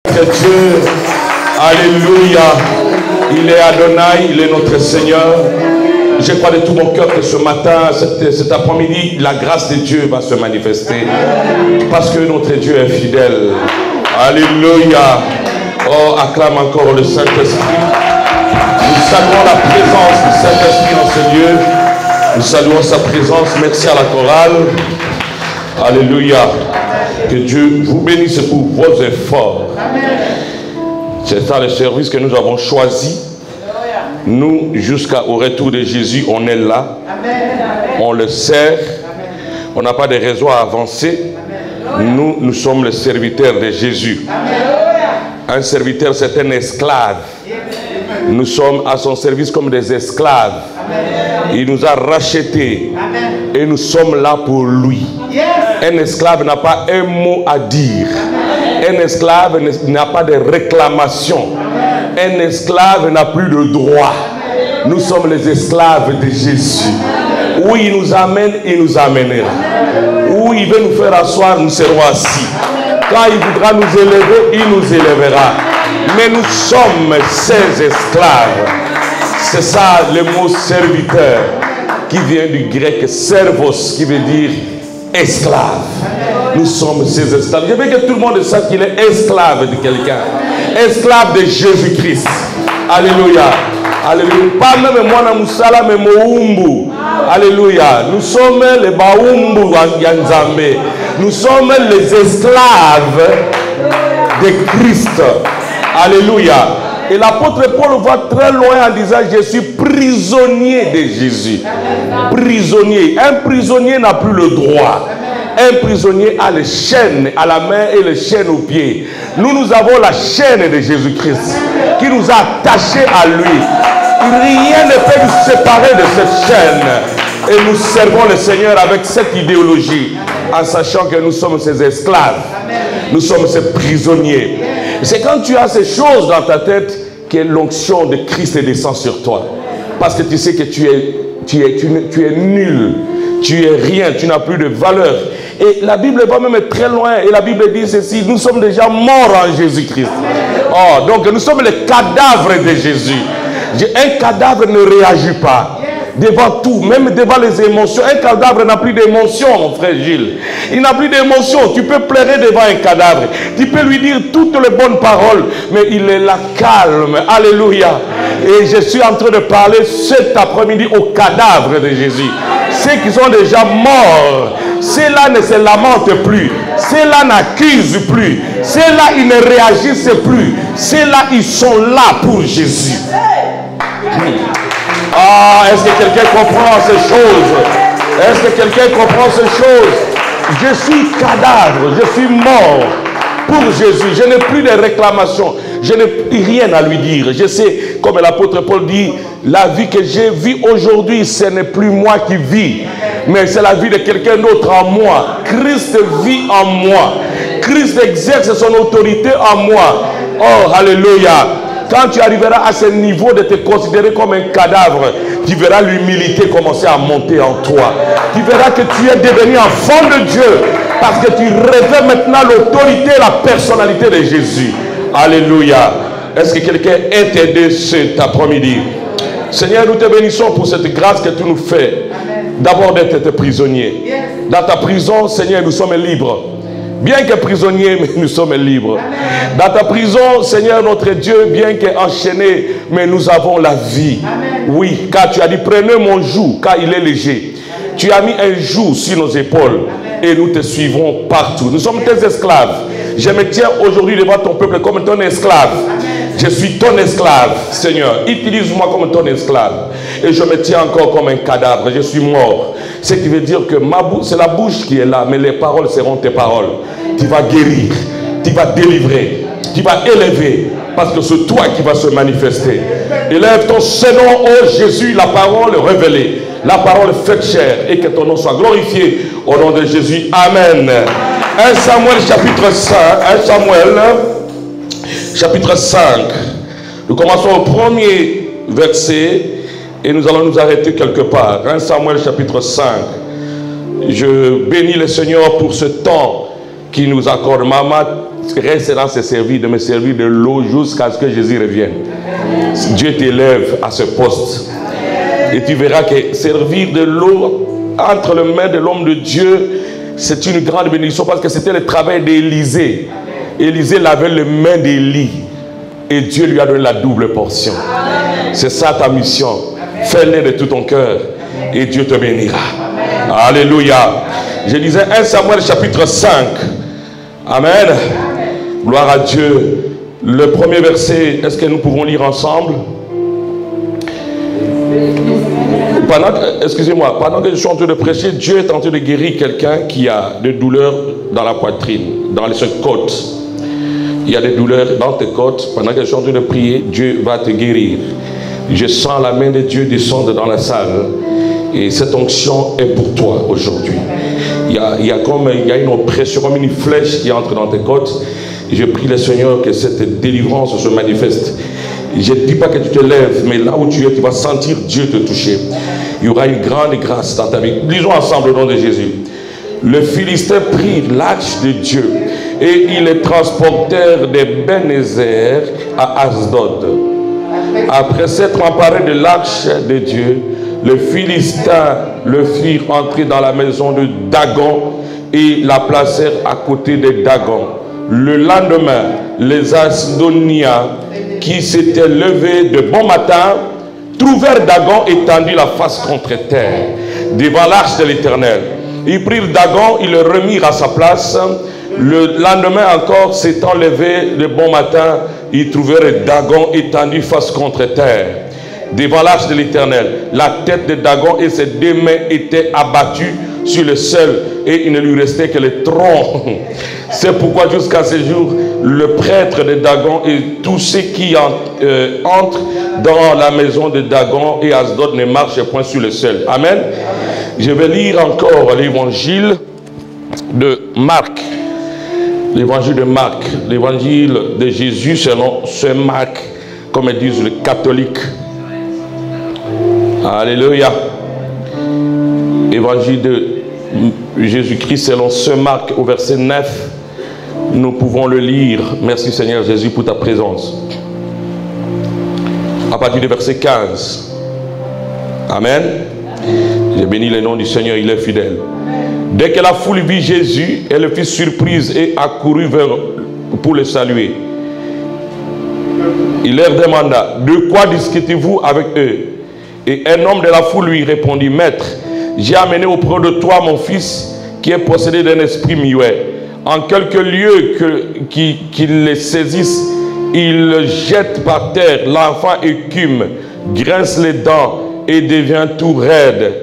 Que Dieu, alléluia, il est Adonai, il est notre Seigneur. Je crois de tout mon cœur que ce matin, cet après-midi, la grâce de Dieu va se manifester. Parce que notre Dieu est fidèle. Alléluia. Oh, acclame encore le Saint-Esprit. Nous saluons la présence du Saint-Esprit dans ce lieu. Nous saluons sa présence. Merci à la chorale. Alléluia. Que Dieu vous bénisse pour vos efforts. C'est ça le service que nous avons choisi. Nous, jusqu'au retour de Jésus, on est là. On le sert. On n'a pas de raison à avancer. Nous sommes les serviteurs de Jésus. Un serviteur, c'est un esclave. Nous sommes à son service comme des esclaves. Il nous a rachetés. Et nous sommes là pour lui. Un esclave n'a pas un mot à dire. Un esclave n'a pas de réclamation. Un esclave n'a plus de droit. Nous sommes les esclaves de Jésus. Où il nous amène, il nous amènera. Où il veut nous faire asseoir, nous serons assis. Quand il voudra nous élever, il nous élèvera. Mais nous sommes ses esclaves. C'est ça le mot serviteur, qui vient du grec servos, qui veut dire esclave. Nous sommes ses esclaves. Je veux que tout le monde sache qu'il est esclave de quelqu'un. Esclave de Jésus-Christ. Alléluia. Alléluia. Pas même moi, Moussala, mais Moumbu. Alléluia. Nous sommes les Baumbu Yanzambe. Nous sommes les esclaves de Christ. Alléluia. Et l'apôtre Paul va très loin en disant: je suis prisonnier de Jésus. Prisonnier. Un prisonnier n'a plus le droit. Un prisonnier a les chaînes à la main et les chaînes aux pieds. Nous avons la chaîne de Jésus-Christ qui nous a attachés à lui. Rien ne peut nous séparer de cette chaîne. Et nous servons le Seigneur avec cette idéologie, en sachant que nous sommes ses esclaves. Nous sommes ses prisonniers. C'est quand tu as ces choses dans ta tête que l'onction de Christ descend sur toi. Parce que tu sais que tu es nul. Tu es rien, tu n'as plus de valeur. Et la Bible va même très loin. Et la Bible dit ceci: nous sommes déjà morts en Jésus-Christ. Oh, donc nous sommes les cadavres de Jésus. Un cadavre ne réagit pas devant tout, même devant les émotions. Un cadavre n'a plus d'émotion, mon frère Gilles. Il n'a plus d'émotion. Tu peux pleurer devant un cadavre. Tu peux lui dire toutes les bonnes paroles, mais il est là calme. Alléluia. Et je suis en train de parler cet après-midi au cadavre de Jésus. Ceux qui sont déjà morts, ceux-là ne se lamentent plus, ceux-là n'accusent plus, ceux-là ils ne réagissent plus, ceux-là ils sont là pour Jésus. Ah, est-ce que quelqu'un comprend ces choses? Est-ce que quelqu'un comprend ces choses? Je suis cadavre, je suis mort pour Jésus. Je n'ai plus de réclamations. Je n'ai rien à lui dire. Je sais, comme l'apôtre Paul dit, la vie que j'ai vue aujourd'hui, ce n'est plus moi qui vis, mais c'est la vie de quelqu'un d'autre en moi. Christ vit en moi. Christ exerce son autorité en moi. Oh, alléluia. Quand tu arriveras à ce niveau de te considérer comme un cadavre, tu verras l'humilité commencer à monter en toi. Tu verras que tu es devenu enfant de Dieu parce que tu revêts maintenant l'autorité et la personnalité de Jésus. Alléluia. Est-ce que quelqu'un est aidé cet après-midi? Seigneur, nous te bénissons pour cette grâce que tu nous fais. D'abord d'être prisonnier. Dans ta prison, Seigneur, nous sommes libres. Bien que prisonniers, mais nous sommes libres. Dans ta prison, Seigneur notre Dieu, bien qu'enchaînés, mais nous avons la vie. Oui, car tu as dit, prenez mon joug, car il est léger. Tu as mis un joug sur nos épaules et nous te suivrons partout. Nous sommes tes esclaves. Je me tiens aujourd'hui devant ton peuple comme ton esclave. Je suis ton esclave, Seigneur. Utilise-moi comme ton esclave. Et je me tiens encore comme un cadavre. Je suis mort. Ce qui veut dire que ma bouche, c'est la bouche qui est là, mais les paroles seront tes paroles. Tu vas guérir, tu vas délivrer, tu vas élever, parce que c'est toi qui vas se manifester. Élève ton Seigneur, ô Jésus, la parole révélée, la parole faite chair, et que ton nom soit glorifié au nom de Jésus. Amen. 1 Samuel chapitre 5, 1 Samuel chapitre 5. Nous commençons au premier verset et nous allons nous arrêter quelque part. 1 Samuel chapitre 5. Je bénis le Seigneur pour ce temps qu'il nous accorde. Maman, restera se servir, de me servir de l'eau jusqu'à ce que Jésus revienne. Dieu t'élève à ce poste. Et tu verras que servir de l'eau entre les mains de l'homme de Dieu, c'est une grande bénédiction parce que c'était le travail d'Élisée. Élisée lavait les mains d'Élie et Dieu lui a donné la double portion. C'est ça ta mission. Fais-le de tout ton cœur et Dieu te bénira. Alléluia. Je disais 1 Samuel chapitre 5. Amen. Gloire à Dieu. Le premier verset, est-ce que nous pouvons lire ensemble? Excusez-moi, pendant que je suis en train de prêcher, Dieu est en train de guérir quelqu'un qui a des douleurs dans la poitrine, dans les côtes. Il y a des douleurs dans tes côtes. Pendant que je suis en train de prier, Dieu va te guérir. Je sens la main de Dieu descendre dans la salle. Et cette onction est pour toi aujourd'hui. Il y a une oppression, comme une flèche qui entre dans tes côtes. Et je prie le Seigneur que cette délivrance se manifeste. Je ne dis pas que tu te lèves, mais là où tu es, tu vas sentir Dieu te toucher. Il y aura une grande grâce dans ta vie. Lisons ensemble au nom de Jésus. Le Philistin prit l'arche de Dieu et ils les transportèrent d'Ebenezer à Asdod. Après s'être emparé de l'arche de Dieu, le Philistin le firent entrer dans la maison de Dagon et la placèrent à côté de Dagon. Le lendemain, les Asdoniens qui s'étaient levés de bon matin trouvèrent Dagon étendu la face contre terre devant l'arche de l'Éternel. Ils prirent Dagon, ils le remirent à sa place. Le lendemain encore, s'étant levé de bon matin, ils trouvèrent Dagon étendu face contre terre devant l'arche de l'Éternel. La tête de Dagon et ses deux mains étaient abattues sur le sol et il ne lui restait que le tronc. C'est pourquoi jusqu'à ce jour, le prêtre de Dagon et tous ceux qui entrent dans la maison de Dagon et Asdod ne marchent point sur le sol. Amen. Je vais lire encore l'évangile de Marc. L'évangile de Marc. L'évangile de Jésus selon Saint Marc, comme disent les catholiques. Alléluia. Évangile de Jésus-Christ selon Saint Marc au verset 9. Nous pouvons le lire. Merci Seigneur Jésus pour ta présence. À partir du verset 15. Amen. J'ai béni le nom du Seigneur, il est fidèle. Dès que la foule vit Jésus, elle fut surprise et accourut pour le saluer. Il leur demanda, de quoi discutez-vous avec eux? Et un homme de la foule lui répondit, Maître, j'ai amené auprès de toi mon fils qui est possédé d'un esprit muet. En quelques lieux qu'il le saisisse, il le jette par terre. L'enfant écume, grince les dents et devient tout raide.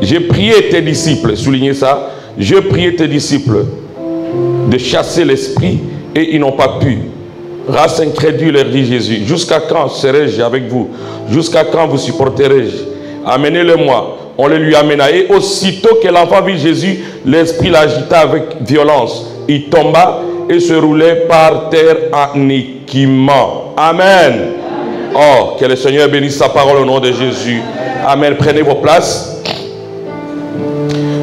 J'ai prié tes disciples, soulignez ça, j'ai prié tes disciples de chasser l'esprit et ils n'ont pas pu. Race incrédule, leur dit Jésus, jusqu'à quand serai-je avec vous? Jusqu'à quand vous supporterai-je? Amenez-le-moi. On le lui amena. Et aussitôt que l'enfant vit Jésus, l'esprit l'agita avec violence. Il tomba et se roulait par terre en écumant. Amen. Oh, que le Seigneur bénisse sa parole au nom de Jésus. Amen. Prenez vos places.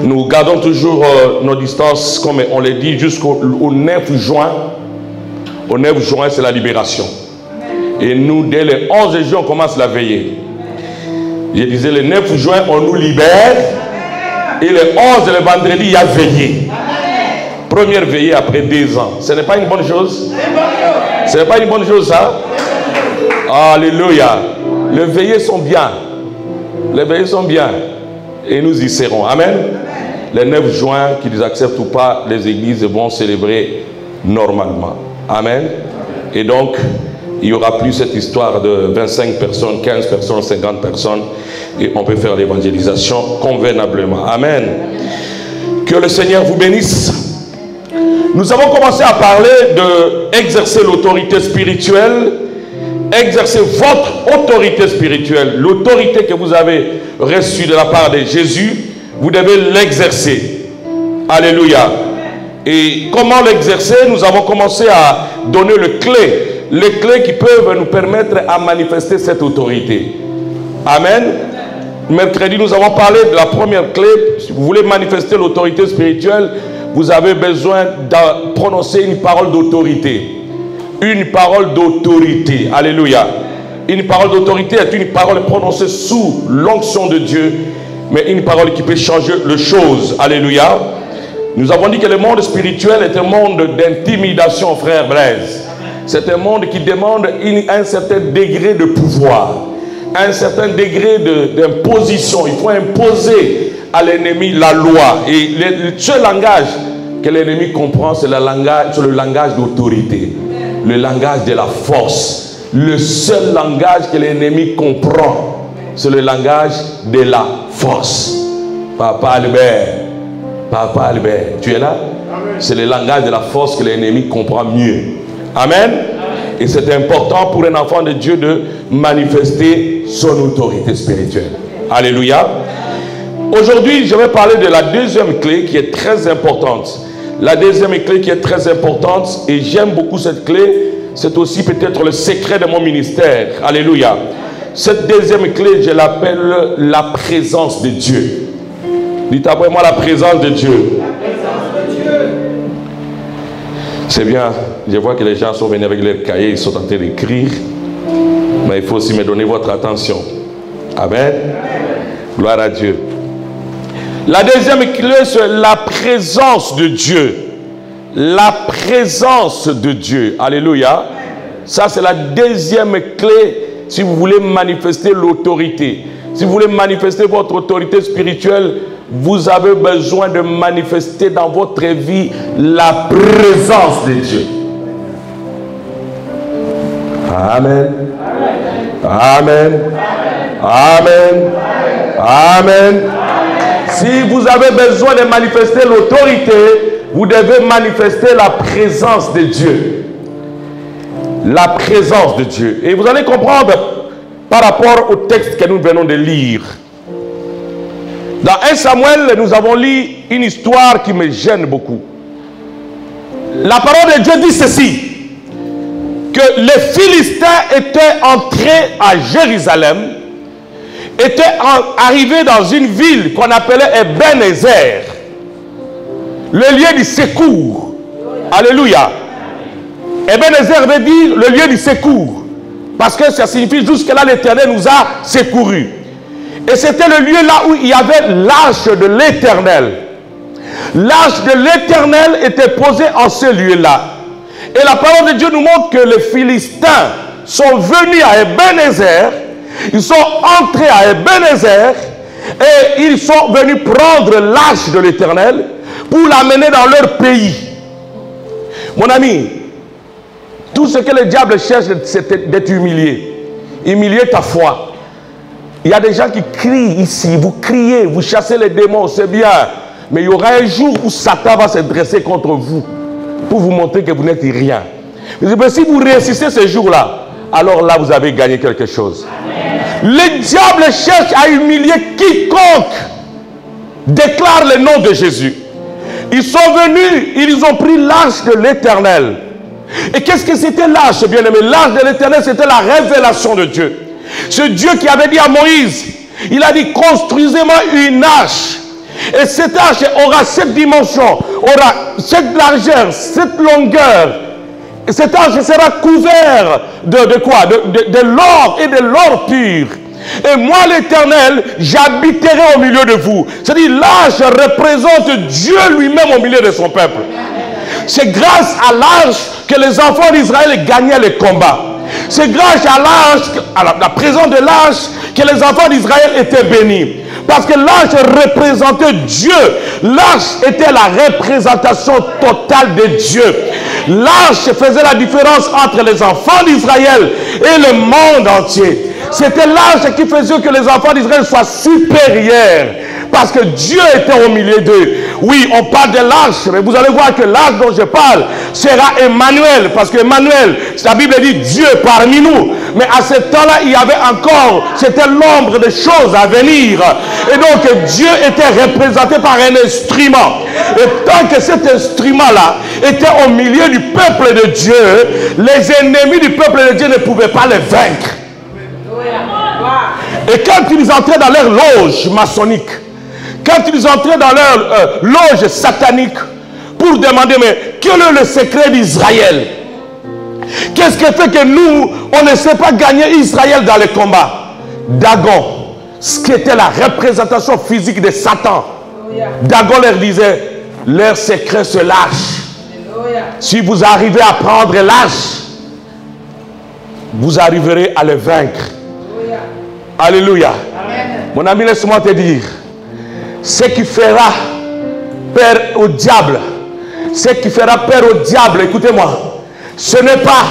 Nous gardons toujours nos distances, comme on l'a dit, jusqu'au 9 juin. Au 9 juin, c'est la libération. Et nous, dès le 11 juin, on commence la veillée. Je disais, le 9 juin, on nous libère. Et le 11, le vendredi, il y a veillée. Première veillée après 2 ans. Ce n'est pas une bonne chose? Ce n'est pas une bonne chose, ça? Alléluia. Les veillées sont bien. Les veillées sont bien. Et nous y serons. Amen. Le 9 juin, qu'ils acceptent ou pas, les églises vont célébrer normalement. Amen. Et donc, il n'y aura plus cette histoire de 25 personnes, 15 personnes, 50 personnes. Et on peut faire l'évangélisation convenablement. Amen. Que le Seigneur vous bénisse. Nous avons commencé à parler d'exercer l'autorité spirituelle. Exercer votre autorité spirituelle. L'autorité que vous avez reçue de la part de Jésus, vous devez l'exercer. Alléluia. Et comment l'exercer? Nous avons commencé à donner les clés qui peuvent nous permettre à manifester cette autorité. Amen. Mercredi, nous avons parlé de la première clé. Si vous voulez manifester l'autorité spirituelle, vous avez besoin de prononcer une parole d'autorité. Une parole d'autorité. Alléluia. Une parole d'autorité est une parole prononcée sous l'onction de Dieu, mais une parole qui peut changer les choses. Alléluia. Nous avons dit que le monde spirituel est un monde d'intimidation, frère Blaise. C'est un monde qui demande un certain degré de pouvoir, un certain degré d'imposition. Il faut imposer à l'ennemi la loi. Et le seul langage que l'ennemi comprend, c'est le langage d'autorité, le langage de la force. Le seul langage que l'ennemi comprend, c'est le langage de la force. Papa Albert, tu es là? C'est le langage de la force que l'ennemi comprend mieux. Amen. Et c'est important pour un enfant de Dieu de manifester son autorité spirituelle. Alléluia. Aujourd'hui, je vais parler de la deuxième clé qui est très importante. La deuxième clé qui est très importante, et j'aime beaucoup cette clé, c'est aussi peut-être le secret de mon ministère. Alléluia. Cette deuxième clé, je l'appelle la présence de Dieu. Dites après moi la présence de Dieu. C'est bien, je vois que les gens sont venus avec leurs cahiers, ils sont en train d'écrire. Mais il faut aussi me donner votre attention. Amen. Gloire à Dieu. La deuxième clé, c'est la présence de Dieu. La présence de Dieu. Alléluia. Ça, c'est la deuxième clé si vous voulez manifester l'autorité. Si vous voulez manifester votre autorité spirituelle, vous avez besoin de manifester dans votre vie la présence de Dieu. Amen. Amen. Amen. Amen. Si vous avez besoin de manifester l'autorité, vous devez manifester la présence de Dieu. La présence de Dieu. Et vous allez comprendre par rapport au texte que nous venons de lire. Dans 1 Samuel, nous avons lu une histoire qui me gêne beaucoup. La parole de Dieu dit ceci, que les Philistins étaient entrés à Jérusalem, étaient arrivés dans une ville qu'on appelait Ebenezer, le lieu du secours. Alléluia. Ebenezer veut dire le lieu du secours, parce que ça signifie jusque là l'Éternel nous a secourus. Et c'était le lieu là où il y avait l'arche de l'Éternel. L'arche de l'Éternel était posée en ce lieu-là. Et la parole de Dieu nous montre que les Philistins sont venus à Ebenezer. Ils sont entrés à Ebenezer et ils sont venus prendre l'arche de l'Éternel pour l'amener dans leur pays. Mon ami, tout ce que le diable cherche, c'est d'être humilié. Humilier ta foi. Il y a des gens qui crient ici, vous criez, vous chassez les démons, c'est bien. Mais il y aura un jour où Satan va se dresser contre vous pour vous montrer que vous n'êtes rien. Mais si vous réussissez ce jour-là, alors là vous avez gagné quelque chose. Le diable cherche à humilier quiconque déclare le nom de Jésus. Ils sont venus, ils ont pris l'arche de l'Éternel. Et qu'est-ce que c'était l'arche, bien-aimé? L'arche de l'Éternel, c'était la révélation de Dieu. Ce Dieu qui avait dit à Moïse, il a dit, construisez-moi une arche. Et cette arche aura cette dimension, aura cette largeur, cette longueur. Et cette arche sera couverte de quoi? De l'or et de l'or pur. Et moi l'Éternel, j'habiterai au milieu de vous. C'est-à-dire l'arche représente Dieu lui-même au milieu de son peuple. C'est grâce à l'arche que les enfants d'Israël gagnaient les combats. C'est grâce à l'arche, à la présence de l'arche, que les enfants d'Israël étaient bénis. Parce que l'arche représentait Dieu. L'arche était la représentation totale de Dieu. L'arche faisait la différence entre les enfants d'Israël et le monde entier. C'était l'arche qui faisait que les enfants d'Israël soient supérieurs. Parce que Dieu était au milieu d'eux. Oui, on parle de l'arche, mais vous allez voir que l'arche dont je parle sera Emmanuel. Parce que Emmanuel, la Bible dit Dieu parmi nous. Mais à ce temps-là, il y avait encore, c'était l'ombre des choses à venir. Et donc Dieu était représenté par un instrument. Et tant que cet instrument-là était au milieu du peuple de Dieu, les ennemis du peuple de Dieu ne pouvaient pas les vaincre. Et quand ils entraient dans leur loge maçonnique, quand ils entraient dans leur loge satanique pour demander, mais quel est le secret d'Israël? Qu'est-ce qui fait que nous, on ne sait pas gagner Israël dans les combats? Dagon, ce qui était la représentation physique de Satan. Dagon leur disait, leur secret se lâche. Si vous arrivez à prendre l'âge, vous arriverez à le vaincre. Alléluia. Mon ami, laisse-moi te dire, ce qui fera peur au diable, ce qui fera peur au diable, écoutez-moi, ce n'est pas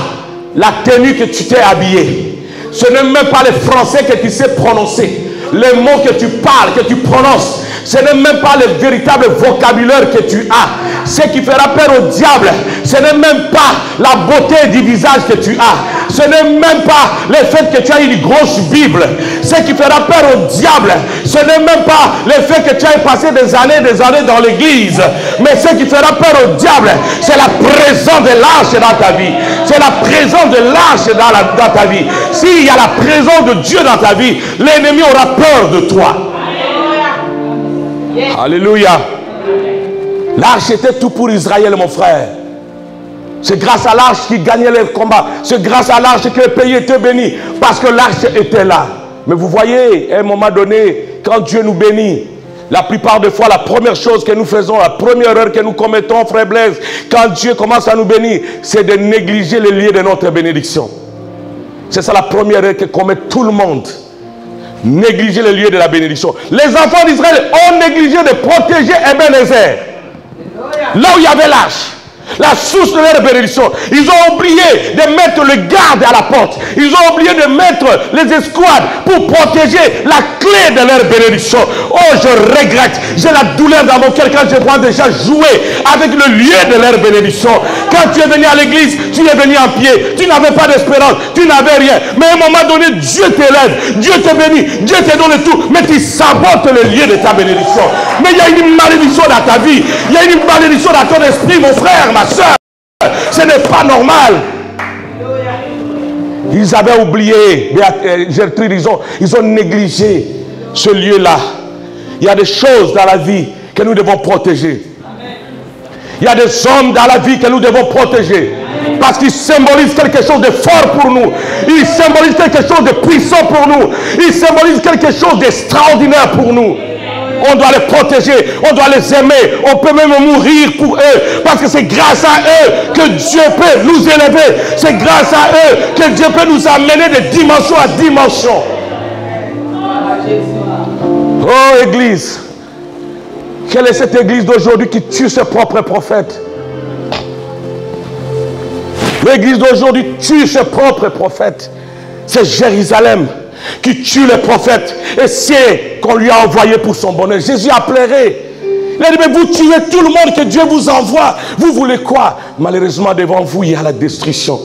la tenue que tu t'es habillé, ce n'est même pas le français que tu sais prononcer, les mots que tu parles, que tu prononces, ce n'est même pas le véritable vocabulaire que tu as. Ce qui fera peur au diable, ce n'est même pas la beauté du visage que tu as. Ce n'est même pas le fait que tu as une grosse Bible. Ce qui fera peur au diable, ce n'est même pas le fait que tu aies passé des années dans l'église. Mais ce qui fera peur au diable, c'est la présence de l'arche dans ta vie. C'est la présence de l'arche dans ta vie. S'il y a la présence de Dieu dans ta vie, l'ennemi aura peur de toi. Alléluia. L'arche était tout pour Israël, mon frère. C'est grâce à l'arche qu'ils gagnaient les combats. C'est grâce à l'arche que le pays était béni. Parce que l'arche était là. Mais vous voyez, à un moment donné, quand Dieu nous bénit, la plupart des fois, la première chose que nous faisons, la première erreur que nous commettons, frère Blaise, quand Dieu commence à nous bénir, c'est de négliger les lieux de notre bénédiction. C'est ça la première erreur que commet tout le monde. Négliger les lieux de la bénédiction. Les enfants d'Israël ont négligé de protéger Ebenezer. Là où il y avait l'arche, la source de leur bénédiction. Ils ont oublié de mettre le garde à la porte. Ils ont oublié de mettre les escouades pour protéger la clé de leur bénédiction. Oh, je regrette. J'ai la douleur dans mon cœur quand je vois déjà jouer avec le lieu de leur bénédiction. Quand tu es venu à l'église, tu es venu en pied. Tu n'avais pas d'espérance. Tu n'avais rien. Mais à un moment donné, Dieu t'élève. Dieu te bénit. Dieu te donne tout. Mais tu sabotes le lieu de ta bénédiction. Mais il y a une malédiction dans ta vie. Il y a une malédiction dans ton esprit, mon frère, ma soeur. Ce n'est pas normal. Ils avaient oublié, Gertrude, ils ont négligé ce lieu-là. Il y a des choses dans la vie que nous devons protéger. Il y a des hommes dans la vie que nous devons protéger. Parce qu'ils symbolisent quelque chose de fort pour nous. Ils symbolisent quelque chose de puissant pour nous. Ils symbolisent quelque chose d'extraordinaire pour nous. On doit les protéger, on doit les aimer, on peut même mourir pour eux, parce que c'est grâce à eux que Dieu peut nous élever, c'est grâce à eux que Dieu peut nous amener de dimension à dimension. Oh Église, quelle est cette Église d'aujourd'hui qui tue ses propres prophètes? L'Église d'aujourd'hui tue ses propres prophètes. C'est Jérusalem qui tue les prophètes, et c'est qu'on lui a envoyé pour son bonheur. Jésus a pleuré. Il a dit, mais vous tuez tout le monde que Dieu vous envoie. Vous voulez quoi? Malheureusement, devant vous, il y a la destruction.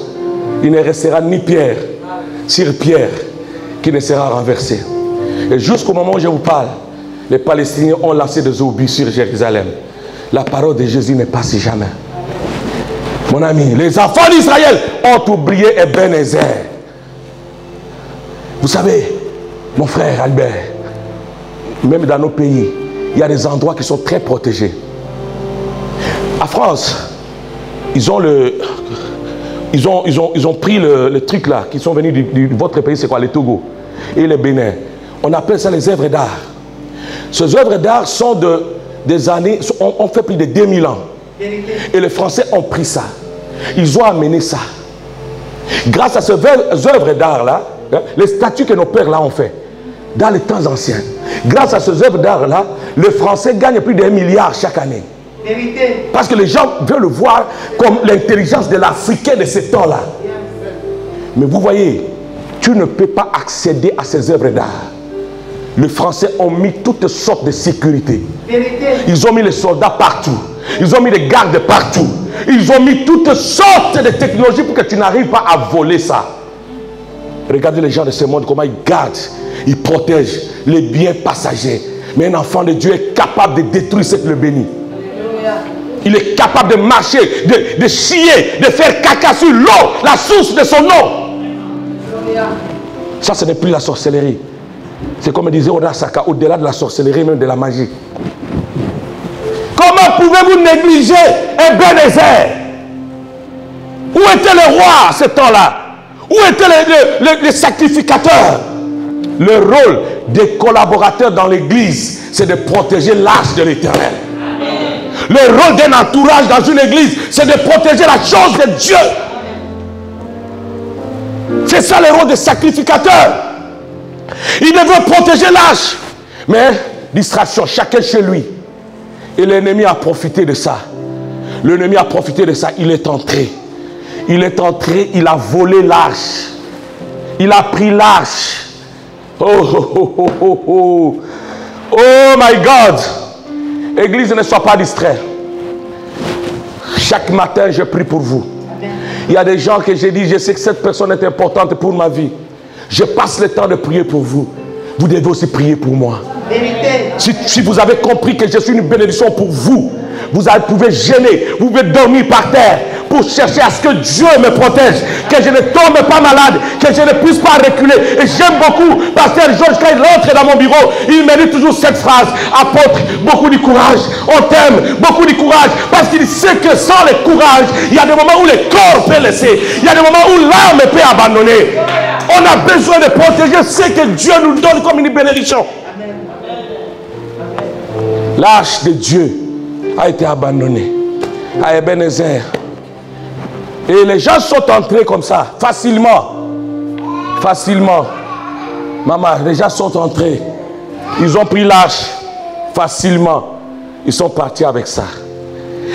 Il ne restera ni pierre sur pierre qui ne sera renversée. Et jusqu'au moment où je vous parle, les Palestiniens ont lancé des obus sur Jérusalem. La parole de Jésus ne passe jamais. Mon ami, les enfants d'Israël ont oublié Ebenezer. Vous savez, mon frère Albert, même dans nos pays, il y a des endroits qui sont très protégés. En France, ils ont pris le truc là, qui sont venus de votre pays, c'est quoi, le Togo et le Bénin. On appelle ça les œuvres d'art. Ces œuvres d'art sont des années, ont fait plus de 2000 ans. Et les Français ont pris ça. Ils ont amené ça. Grâce à ces œuvres d'art là, les statues que nos pères là ont fait dans les temps anciens, grâce à ces œuvres d'art là, les Français gagnent plus d'1 milliard chaque année. Parce que les gens veulent le voir comme l'intelligence de l'Africain de ce temps là. Mais vous voyez, tu ne peux pas accéder à ces œuvres d'art. Les Français ont mis toutes sortes de sécurité. Ils ont mis les soldats partout. Ils ont mis des gardes partout. Ils ont mis toutes sortes de technologies pour que tu n'arrives pas à voler ça. Regardez les gens de ce monde, comment ils gardent, ils protègent les biens passagers. Mais un enfant de Dieu est capable de détruire cette le béni. Il est capable de marcher, de chier, de faire caca sur l'eau, la source de son eau. Ça, ce n'est plus la sorcellerie. C'est comme disait Onasaka, au-delà de la sorcellerie, même de la magie. Comment Comment pouvez-vous négliger Ebenezer? Où étaient les rois à ce temps-là? Où étaient les sacrificateurs? Le rôle des collaborateurs dans l'église, c'est de protéger l'arche de l'Éternel. Le rôle d'un entourage dans une église, c'est de protéger la chose de Dieu. C'est ça le rôle des sacrificateurs. Ils devaient protéger l'arche. Mais, distraction, chacun chez lui. Et l'ennemi a profité de ça. L'ennemi a profité de ça. Il est entré. Il est entré, il a volé l'arche. Il a pris l'arche. Oh, oh, oh, oh, oh, oh. Oh my God. Église, ne sois pas distrait. Chaque matin, je prie pour vous. Il y a des gens que j'ai dit, je sais que cette personne est importante pour ma vie. Je passe le temps de prier pour vous. Vous devez aussi prier pour moi. Si vous avez compris que je suis une bénédiction pour vous, vous pouvez gêner, vous pouvez dormir par terre pour chercher à ce que Dieu me protège, que je ne tombe pas malade, que je ne puisse pas reculer. Et j'aime beaucoup Pasteur Georges, quand il entre dans mon bureau, il me dit toujours cette phrase: apôtre, beaucoup de courage, on t'aime, beaucoup de courage, parce qu'il sait que sans le courage, il y a des moments où le corps peut laisser, il y a des moments où l'âme peut abandonner. On a besoin de protéger ce que Dieu nous donne comme une bénédiction. L'arche de Dieu a été abandonnée à Ebenezer. Et les gens sont entrés comme ça, facilement. Facilement. Maman, les gens sont entrés. Ils ont pris l'arche facilement. Ils sont partis avec ça.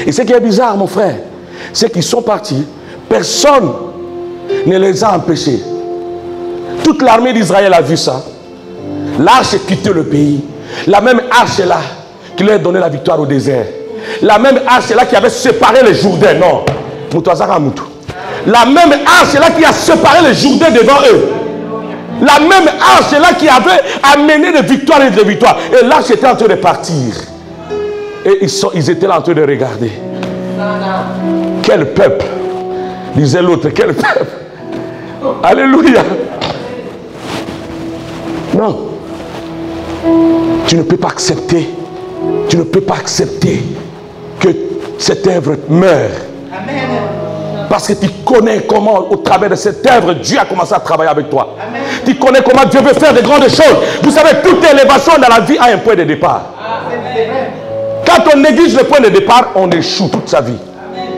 Et ce qui est bizarre, mon frère, c'est qu'ils sont partis. Personne ne les a empêchés. Toute l'armée d'Israël a vu ça. L'arche a quitté le pays. La même arche là qui leur a donné la victoire au désert. La même arche là qui avait séparé le Jourdain. Non. La même arche là qui a séparé le Jourdain devant eux. La même arche là qui avait amené de victoire et de victoire. Et l'arche était en train de partir. Et ils étaient là en train de regarder. Quel peuple, disait l'autre, quel peuple. Alléluia. Non. Tu ne peux pas accepter. Tu ne peux pas accepter que cette œuvre meure. Amen. Parce que tu connais comment, au travers de cette œuvre, Dieu a commencé à travailler avec toi. Amen. Tu connais comment Dieu veut faire de grandes choses. Vous savez, toute élévation dans la vie a un point de départ. Quand on néglige le point de départ, on échoue toute sa vie. Amen.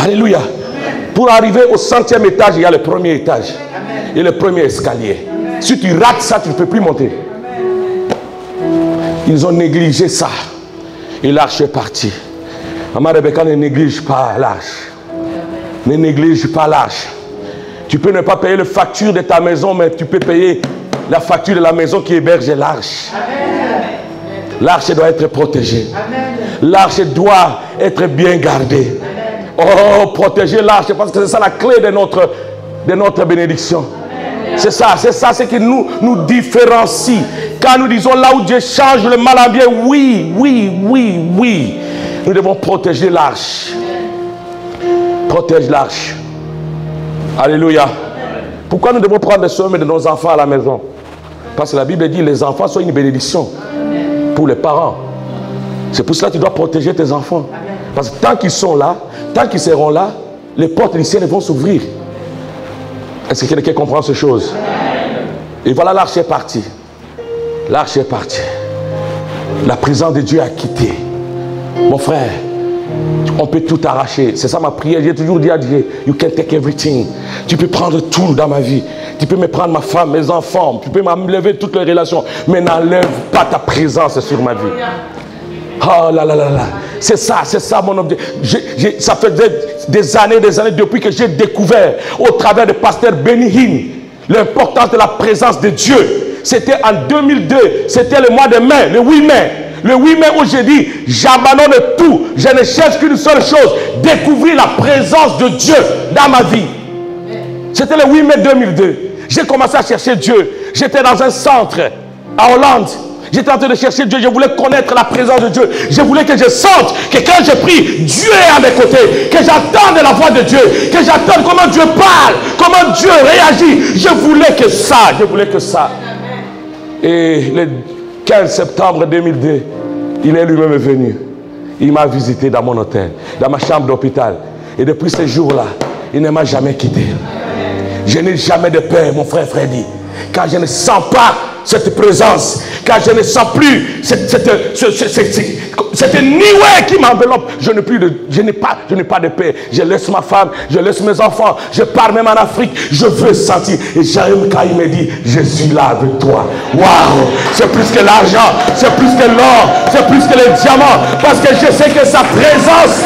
Alléluia. Amen. Pour arriver au 100e étage, il y a le premier étage. Amen. Et le premier escalier. Amen. Si tu rates ça, tu ne peux plus monter. Ils ont négligé ça. Et l'arche est partie. Maman Rebecca, ne néglige pas l'arche. Ne néglige pas l'arche. Tu peux ne pas payer la facture de ta maison, mais tu peux payer la facture de la maison qui héberge l'arche. L'arche doit être protégée. L'arche doit être bien gardée. Oh, protéger l'arche, parce que c'est ça la clé de notre bénédiction. C'est ça ce qui nous différencie. Quand nous disons là où Dieu change le mal en bien, oui. Nous devons protéger l'arche. Protège l'arche. Alléluia. Pourquoi nous devons prendre soin de nos enfants à la maison? Parce que la Bible dit les enfants sont une bénédiction pour les parents. C'est pour cela que tu dois protéger tes enfants. Parce que tant qu'ils sont là, tant qu'ils seront là, les portes du ciel vont s'ouvrir. Est-ce que quelqu'un comprend ces choses? Et voilà, l'arche est partie. L'arche est partie. La présence de Dieu a quitté. Mon frère, on peut tout arracher. C'est ça ma prière. J'ai toujours dit à Dieu, you can take everything. Tu peux prendre tout dans ma vie. Tu peux me prendre ma femme, mes enfants. Tu peux m'enlever toutes les relations. Mais n'enlève pas ta présence sur ma vie. Oh là là là là. C'est ça mon objectif. Ça fait des années depuis que j'ai découvert au travers de pasteur Benny Hinn l'importance de la présence de Dieu. C'était en 2002, c'était le mois de mai, le 8 mai. Le 8 mai où j'ai dit, j'abandonne tout, je ne cherche qu'une seule chose, découvrir la présence de Dieu dans ma vie. C'était le 8 mai 2002. J'ai commencé à chercher Dieu. J'étais dans un centre à Hollande. J'étais en train de chercher Dieu, je voulais connaître la présence de Dieu. Je voulais que je sente que quand je prie, Dieu est à mes côtés. Que j'entende la voix de Dieu. Que j'entende comment Dieu parle, comment Dieu réagit. Je voulais que ça. Et le 15 septembre 2002, il est lui-même venu. Il m'a visité dans mon hôtel, dans ma chambre d'hôpital. Et depuis ce jour-là, il ne m'a jamais quitté. Je n'ai jamais de peur, mon frère Freddy. Quand je ne sens pas cette présence, quand je ne sens plus cette nuée qui m'enveloppe, je n'ai pas de paix. Je laisse ma femme, je laisse mes enfants, je pars même en Afrique, je veux sentir. Et j'aime quand il me dit, je suis là avec toi. Waouh, c'est plus que l'argent, c'est plus que l'or, c'est plus que les diamants, parce que je sais que sa présence,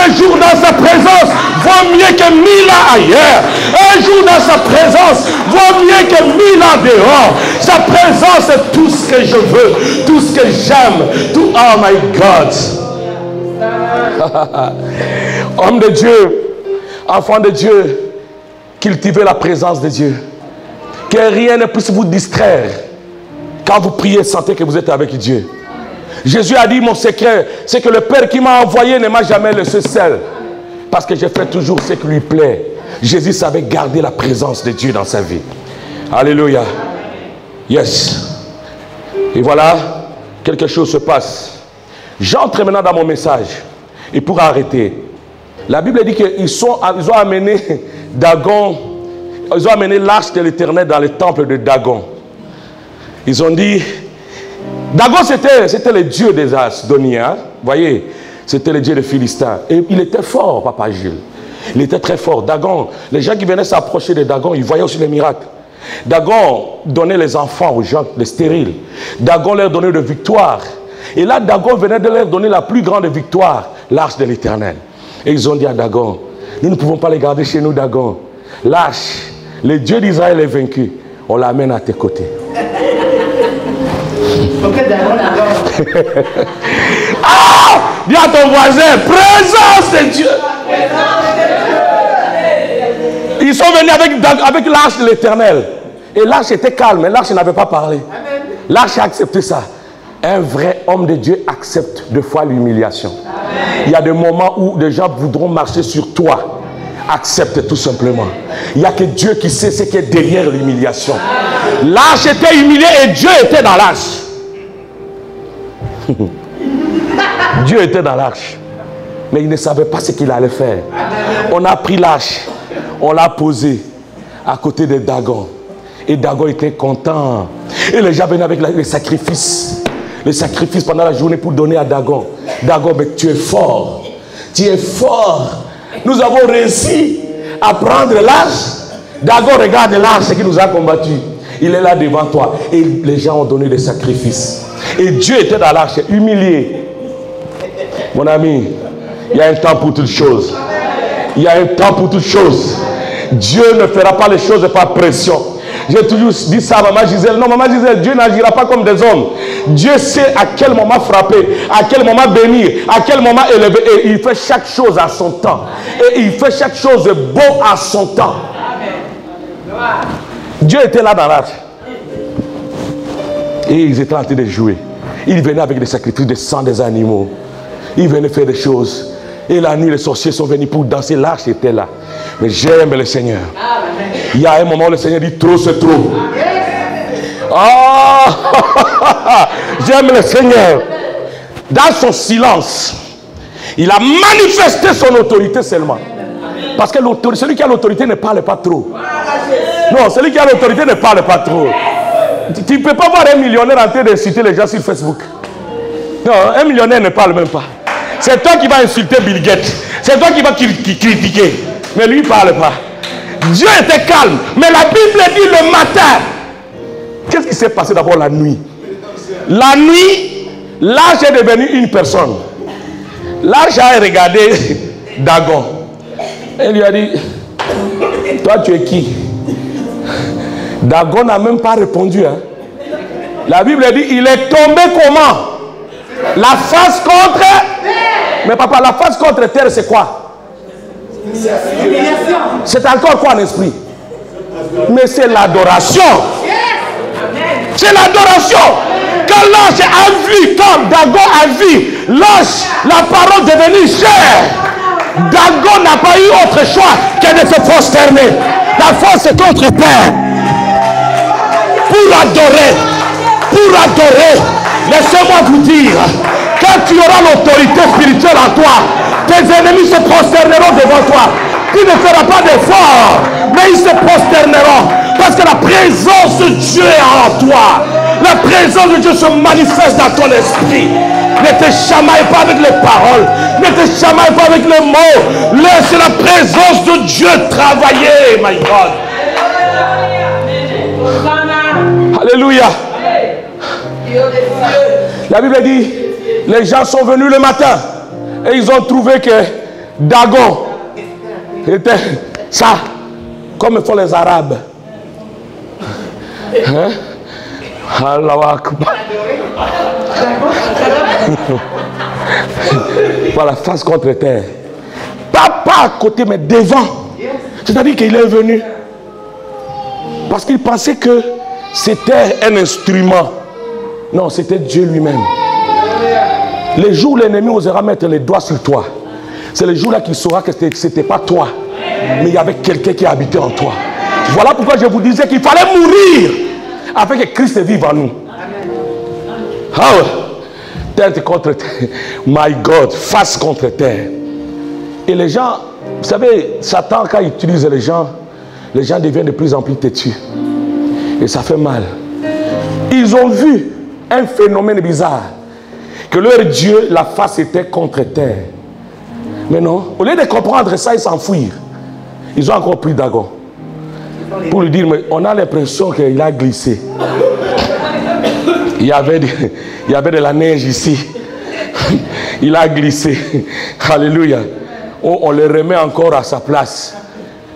un jour dans sa présence, vaut mieux que 1000 ans ailleurs. Un jour dans sa présence, vaut mieux que 1000 ans dehors. Sa présence est tout ce que je veux, tout ce que j'aime, tout, oh my God. Homme de Dieu, enfant de Dieu, cultivez la présence de Dieu. Que rien ne puisse vous distraire. Quand vous priez, sentez que vous êtes avec Dieu. Jésus a dit, mon secret, c'est que le Père qui m'a envoyé ne m'a jamais laissé seul. Parce que je fais toujours ce qui lui plaît. Jésus savait garder la présence de Dieu dans sa vie. Alléluia. Yes. Et voilà, quelque chose se passe. J'entre maintenant dans mon message. Et pour arrêter, la Bible dit qu'ils ont amené Dagon, ils ont amené l'arche de l'Éternel dans le temple de Dagon. Ils ont dit, Dagon c'était le dieu des Asdoniens, vous voyez, c'était le dieu des Philistins. Et il était fort, Papa Gilles. Il était très fort. Dagon, les gens qui venaient s'approcher de Dagon, ils voyaient aussi les miracles. Dagon donnait les enfants aux gens, les stériles. Dagon leur donnait de victoire. Et là, Dagon venait de leur donner la plus grande victoire, l'arche de l'Éternel. Et ils ont dit à Dagon, nous ne pouvons pas les garder chez nous, Dagon. L'arche, le Dieu d'Israël est vaincu. On l'amène à tes côtés. Ah! Dis à ton voisin, présence de Dieu. Ils sont venus avec l'arche de l'Éternel. Et l'arche était calme, l'arche n'avait pas parlé. L'arche a accepté ça. Un vrai homme de Dieu accepte deux fois l'humiliation. Il y a des moments où des gens voudront marcher sur toi. Accepte tout simplement. Il n'y a que Dieu qui sait ce qui est derrière l'humiliation. L'arche était humiliée et Dieu était dans l'arche. Dieu était dans l'arche. Mais il ne savait pas ce qu'il allait faire. On a pris l'arche. On l'a posé à côté de Dagon. Et Dagon était content. Et les gens venaient avec les sacrifices. Les sacrifices pendant la journée pour donner à Dagon. Dagon, mais tu es fort. Tu es fort. Nous avons réussi à prendre l'arche. Dagon, regarde l'arche qui nous a combattus. Il est là devant toi. Et les gens ont donné des sacrifices. Et Dieu était dans l'arche, humilié. Mon ami, il y a un temps pour toutes choses. Il y a un temps pour toutes choses. Dieu ne fera pas les choses par pression. J'ai toujours dit ça à Maman Gisèle. Non, Maman Gisèle, Dieu n'agira pas comme des hommes. Dieu sait à quel moment frapper, à quel moment bénir, à quel moment élever. Et il fait chaque chose à son temps. Et il fait chaque chose de beau à son temps. Dieu était là dans l'arche. Et ils étaient en train de jouer. Ils venaient avec des sacrifices de sang des animaux. Ils venaient faire des choses. Et la nuit, les sorciers sont venus pour danser. L'arche était là. Mais j'aime le Seigneur. Il y a un moment où le Seigneur dit trop, c'est trop. Oh, j'aime le Seigneur. Dans son silence, il a manifesté son autorité seulement. Parce que celui qui a l'autorité ne parle pas trop. Non, celui qui a l'autorité ne parle pas trop. Tu ne peux pas voir un millionnaire en train d'insulter les gens sur Facebook. Non, un millionnaire ne parle même pas. C'est toi qui vas insulter Bill Gates. C'est toi qui vas critiquer. Mais lui, il ne parle pas. Dieu était calme. Mais la Bible dit le matin. Qu'est-ce qui s'est passé d'abord la nuit? La nuit, l'arche est devenu une personne. L'arche a regardé Dagon. Elle lui a dit, toi tu es qui? Dagon n'a même pas répondu. Hein. La Bible dit, il est tombé comment? La face contre... Mais papa, la face contre terre, c'est quoi? C'est encore quoi en esprit? Mais c'est l'adoration. C'est l'adoration. Quand l'ange a vu, quand Dagon a vu l'ange, la parole devenue chair, Dagon n'a pas eu autre choix que de se prosterner. La force est contre Père. Pour adorer, laissez-moi vous dire, quand Quand tu auras l'autorité spirituelle en toi, tes ennemis se prosterneront devant toi. Tu ne feras pas d'effort, mais ils se prosterneront. Parce que la présence de Dieu est en toi. La présence de Dieu se manifeste dans ton esprit. Ne te chamaille pas avec les paroles. Ne te chamaille pas avec les mots. Laisse la présence de Dieu travailler, my God. Alléluia. La Bible dit, les gens sont venus le matin et ils ont trouvé que Dagon était ça, comme font les Arabes. Hein? Allah Akbar. Voilà, face contre terre. Pas à côté, mais devant. C'est-à-dire qu'il est venu. Parce qu'il pensait que c'était un instrument. Non, c'était Dieu lui-même. Les jours où l'ennemi osera mettre les doigts sur toi, c'est le jour-là qu'il saura que ce n'était pas toi, mais il y avait quelqu'un qui habitait en toi. Voilà pourquoi je vous disais qu'il fallait mourir afin que Christ vive en nous. Ah ouais. Tête contre terre. My God, face contre terre. Et les gens, vous savez, Satan, quand il utilise les gens deviennent de plus en plus têtus. Et ça fait mal. Ils ont vu un phénomène bizarre. Que leur Dieu, la face était contre terre. Mais non, au lieu de comprendre ça, ils s'enfuirent. Ils ont encore pris Dagon. Pour lui dire, mais on a l'impression qu'il a glissé. Il y avait de la neige ici. Il a glissé. Alléluia. On le remet encore à sa place.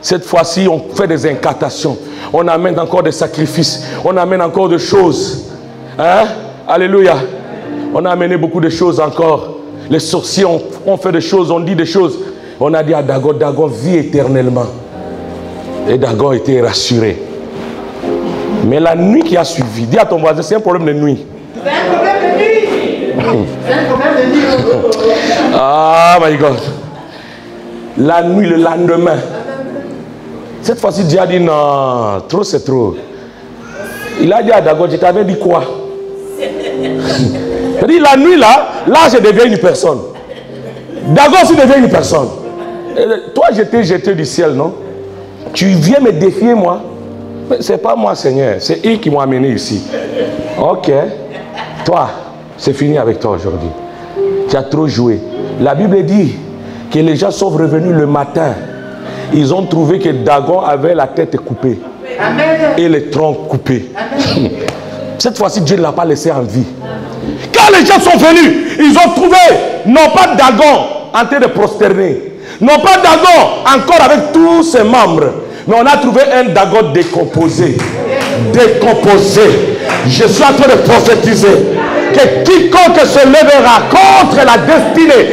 Cette fois-ci, on fait des incantations. On amène encore des sacrifices. On amène encore des choses. Hein? Alléluia. On a amené beaucoup de choses encore. Les sorciers ont fait des choses, on dit des choses. On a dit à Dagon, Dagon vit éternellement. Et Dagon était rassuré. Mais la nuit qui a suivi, dis à ton voisin, c'est un problème de nuit. C'est un problème de nuit. C'est un problème de nuit. Ah, my God. La nuit, le lendemain. Cette fois-ci, Dieu a dit non, trop c'est trop. Il a dit à Dagon, je t'avais dit quoi? Il dit la nuit là je deviens une personne. Dagon aussi devient une personne. Toi, je t'ai jeté du ciel, non? Tu viens me défier, moi? Mais c'est pas moi, Seigneur. C'est eux qui m'ont amené ici. Ok. Toi, c'est fini avec toi aujourd'hui. Tu as trop joué. La Bible dit que les gens sont revenus le matin. Ils ont trouvé que Dagon avait la tête coupée. Amen. Et les troncs coupés. Amen. Cette fois-ci, Dieu ne l'a pas laissé en vie. Quand les gens sont venus, ils ont trouvé, non pas Dagon en train de prosterner, non pas Dagon encore avec tous ses membres, mais on a trouvé un Dagon décomposé. Décomposé. Je suis en train de prophétiser que quiconque se lèvera contre la destinée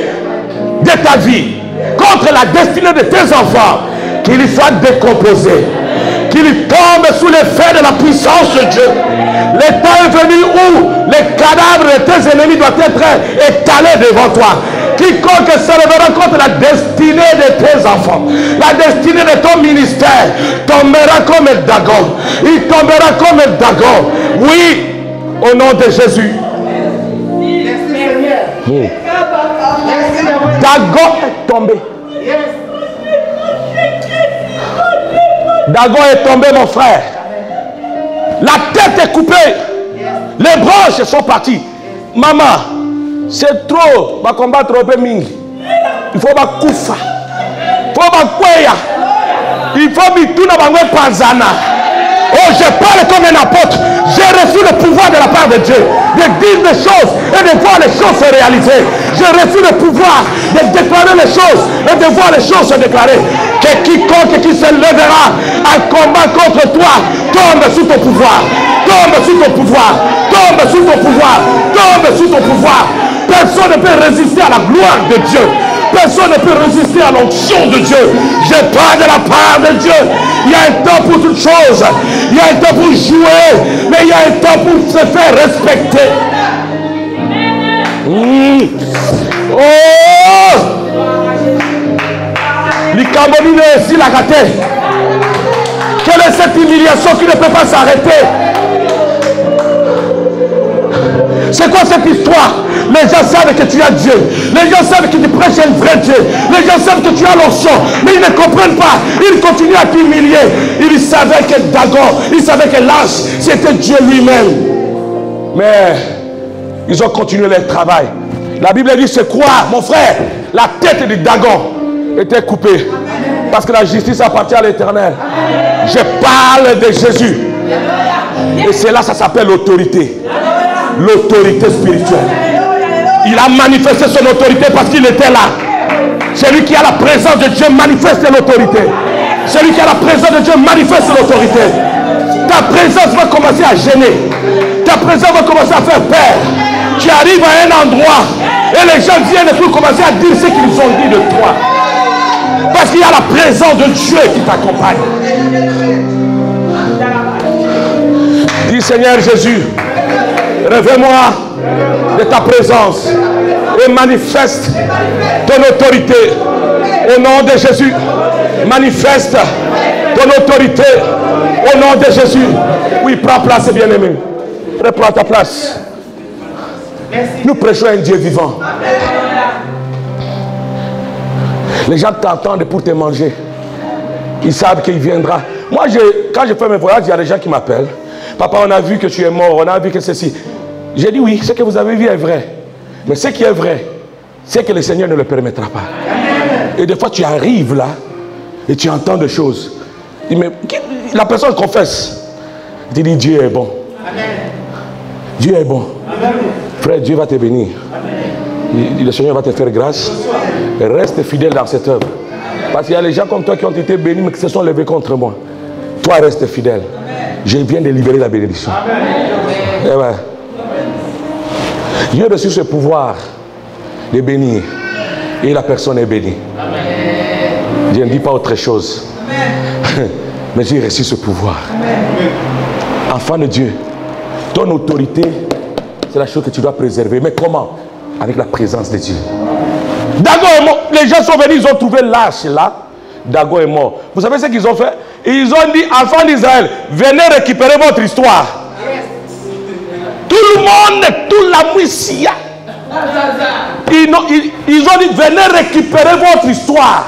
de ta vie, contre la destinée de tes enfants, qu'il soit décomposé. Qu'il tombe sous l'effet de la puissance de Dieu. Le temps est venu où les cadavres de tes ennemis doivent être étalés devant toi. Quiconque se lèvera contre la destinée de tes enfants, la destinée de ton ministère, tombera comme Dagon. Il tombera comme Dagon. Oui, au nom de Jésus. Dagon est tombé. Dagon est tombé, mon frère. La tête est coupée. Les branches sont parties. Maman, c'est trop. Va combattre un peu mingi. Il faut pas koufa. Il faut pas kweya. Il faut bituna bangwe panzana. Oh, je parle comme un apôtre. J'ai reçu le pouvoir de la part de Dieu de dire des choses et de voir les choses se réaliser. J'ai reçu le pouvoir de déclarer les choses et de voir les choses se déclarer. Que quiconque qui se lèvera en combat contre toi tombe sous ton pouvoir. Tombe sous ton pouvoir. Tombe sous ton pouvoir. Tombe sous ton pouvoir. Personne ne peut résister à la gloire de Dieu. Personne ne peut résister à l'onction de Dieu. Je parle de la part de Dieu. Il y a un temps pour toutes choses. Il y a un temps pour jouer. Mais il y a un temps pour se faire respecter. Oh! L'Icamboni est ici la raté. Quelle est cette humiliation qui ne peut pas s'arrêter? C'est quoi cette histoire? Les gens savent que tu as Dieu. Les gens savent que tu prêches un vrai Dieu. Les gens savent que tu as l'onction. Mais ils ne comprennent pas. Ils continuent à t'humilier. Ils savaient que Dagon, ils savaient que l'ange, c'était Dieu lui-même. Mais ils ont continué leur travail. La Bible dit, c'est quoi, mon frère? La tête de Dagon était coupée. Parce que la justice appartient à l'Éternel. Je parle de Jésus. Et c'est là, ça s'appelle l'autorité. L'autorité spirituelle. Il a manifesté son autorité parce qu'il était là. Celui qui a la présence de Dieu manifeste l'autorité. Celui qui a la présence de Dieu manifeste l'autorité. Ta présence va commencer à gêner. Ta présence va commencer à faire peur. Tu arrives à un endroit et les gens viennent et puis commencer à dire ce qu'ils ont dit de toi. Parce qu'il y a la présence de Dieu qui t'accompagne. Dis Seigneur Jésus, révèle-moi de ta présence et manifeste ton autorité. Au nom de Jésus, manifeste ton autorité. Au nom de Jésus. Oui, prends place, bien-aimé. Reprends ta place. Nous prêchons un Dieu vivant. Les gens t'entendent pour te manger. Ils savent qu'il viendra. Moi, quand je fais mes voyages, il y a des gens qui m'appellent. Papa, on a vu que tu es mort, on a vu que ceci. J'ai dit oui, ce que vous avez vu est vrai. Mais ce qui est vrai, c'est que le Seigneur ne le permettra pas. Et des fois, tu arrives là et tu entends des choses. Mais la personne confesse. Tu dis Dieu est bon. Dieu est bon. Frère, Dieu va te bénir. Le Seigneur va te faire grâce. Reste fidèle dans cette œuvre. Parce qu'il y a les gens comme toi qui ont été bénis mais qui se sont levés contre moi. Toi, reste fidèle. Je viens de libérer la bénédiction. Eh ben, j'ai reçu ce pouvoir de bénir. Et la personne est bénie. Je ne dis pas autre chose. Mais j'ai reçu ce pouvoir. Enfant de Dieu, ton autorité, c'est la chose que tu dois préserver. Mais comment? Avec la présence de Dieu. Dagon est mort. Les gens sont venus, ils ont trouvé l'arche là. Dagon est mort. Vous savez ce qu'ils ont fait? Ils ont dit, enfants d'Israël, venez récupérer votre histoire. Tout le monde, toute la moussia. Ils ont dit, venez récupérer votre histoire.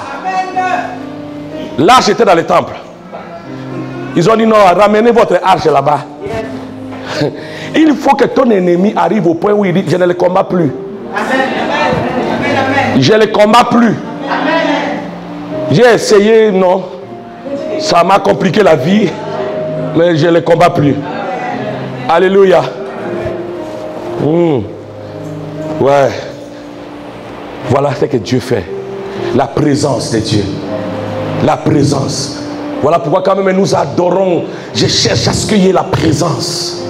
L'arche était dans le temple. Ils ont dit, non, ramenez votre arche là-bas. Il faut que ton ennemi arrive au point où il dit, je ne le combats plus. Je ne le combats plus. J'ai essayé, non. Ça m'a compliqué la vie. Mais je ne le combats plus. Alléluia. Ouais. Voilà ce que Dieu fait. La présence de Dieu. La présence. Voilà pourquoi quand même nous adorons. Je cherche à ce qu'il y ait la présence.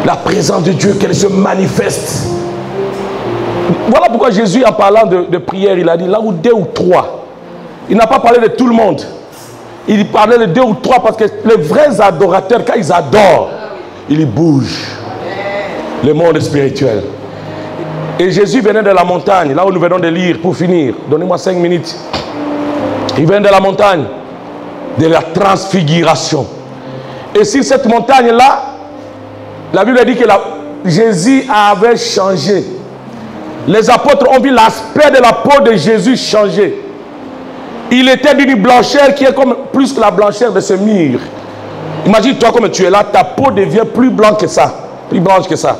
La présence de Dieu, qu'elle se manifeste. Voilà pourquoi Jésus, en parlant de prière, il a dit là où 2 ou 3. Il n'a pas parlé de tout le monde. Il parlait de 2 ou 3 parce que les vrais adorateurs, quand ils adorent, ils bougent. Le monde spirituel. Et Jésus venait de la montagne, là où nous venons de lire pour finir. Donnez-moi 5 minutes. Il vient de la montagne de la transfiguration. Et sur cette montagne-là, la Bible dit que Jésus avait changé. Les apôtres ont vu l'aspect de la peau de Jésus changer. Il était d'une blancheur qui est comme plus que la blancheur de ce mur. Imagine-toi comme tu es là, ta peau devient plus blanche que ça. Plus blanche que ça.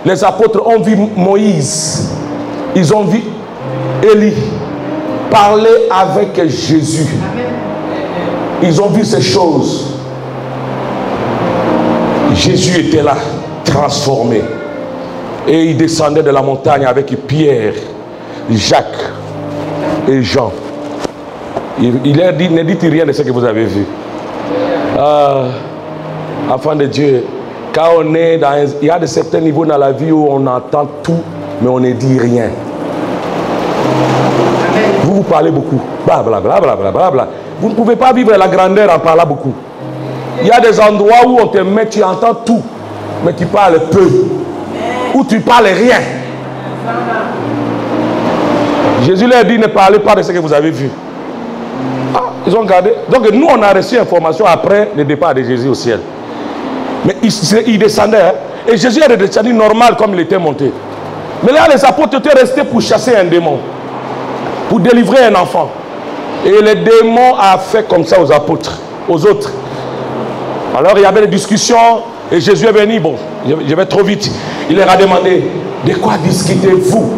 Les apôtres ont vu Moïse. Ils ont vu Élie parler avec Jésus. Ils ont vu ces choses. Jésus était là, transformé. Et il descendait de la montagne avec Pierre, Jacques et Jean. Il leur dit, ne dites rien de ce que vous avez vu. Enfant de Dieu, quand on est dans il y a de certains niveaux dans la vie où on entend tout, mais on ne dit rien. Vous parlez beaucoup. Bla, bla, bla, bla, bla, bla, bla. Vous ne pouvez pas vivre la grandeur en parlant beaucoup. Il y a des endroits où on te met, tu entends tout, mais tu parles peu. Ou tu parles rien. Jésus leur dit, ne parlez pas de ce que vous avez vu. Ah, ils ont gardé. Donc nous, on a reçu l'information après le départ de Jésus au ciel. Mais il descendait. Hein. Et Jésus est redescendu normal comme il était monté. Mais là, les apôtres étaient restés pour chasser un démon. Pour délivrer un enfant. Et le démon a fait comme ça aux apôtres, aux autres. Alors il y avait des discussions. Et Jésus est venu. Bon, je vais trop vite. Il leur a demandé, de quoi discutez-vous?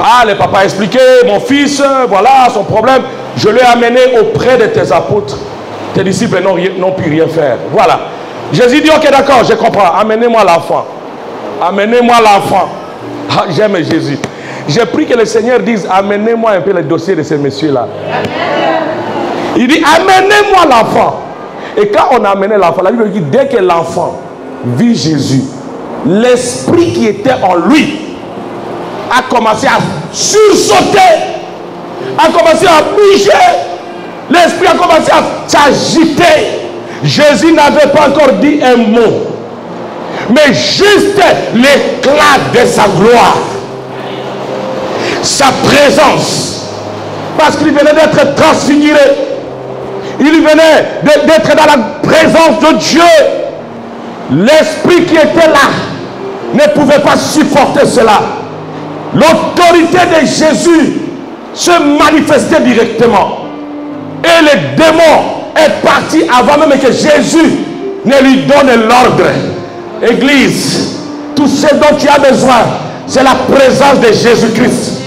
Ah, le papa a expliqué, mon fils, voilà son problème. Je l'ai amené auprès de tes apôtres. Tes disciples n'ont pu rien faire. Voilà. Jésus dit, ok, d'accord, je comprends. Amenez-moi l'enfant. Amenez-moi l'enfant. Ah, j'aime Jésus. J'ai pris que le Seigneur dise, amenez-moi un peu le dossier de ces messieurs-là. Il dit, amenez-moi l'enfant. Et quand on a amené l'enfant, la Bible dit, dès que l'enfant vit Jésus, l'esprit qui était en lui a commencé à sursauter, a commencé à bouger. L'esprit a commencé à s'agiter. Jésus n'avait pas encore dit un mot, mais juste l'éclat de sa gloire, sa présence, parce qu'il venait d'être transfiguré, il venait d'être dans la présence de Dieu. L'esprit qui était là ne pouvait pas supporter cela. L'autorité de Jésus se manifestait directement. Et le démon est parti avant même que Jésus ne lui donne l'ordre. Église, tout ce dont tu as besoin, c'est la présence de Jésus-Christ.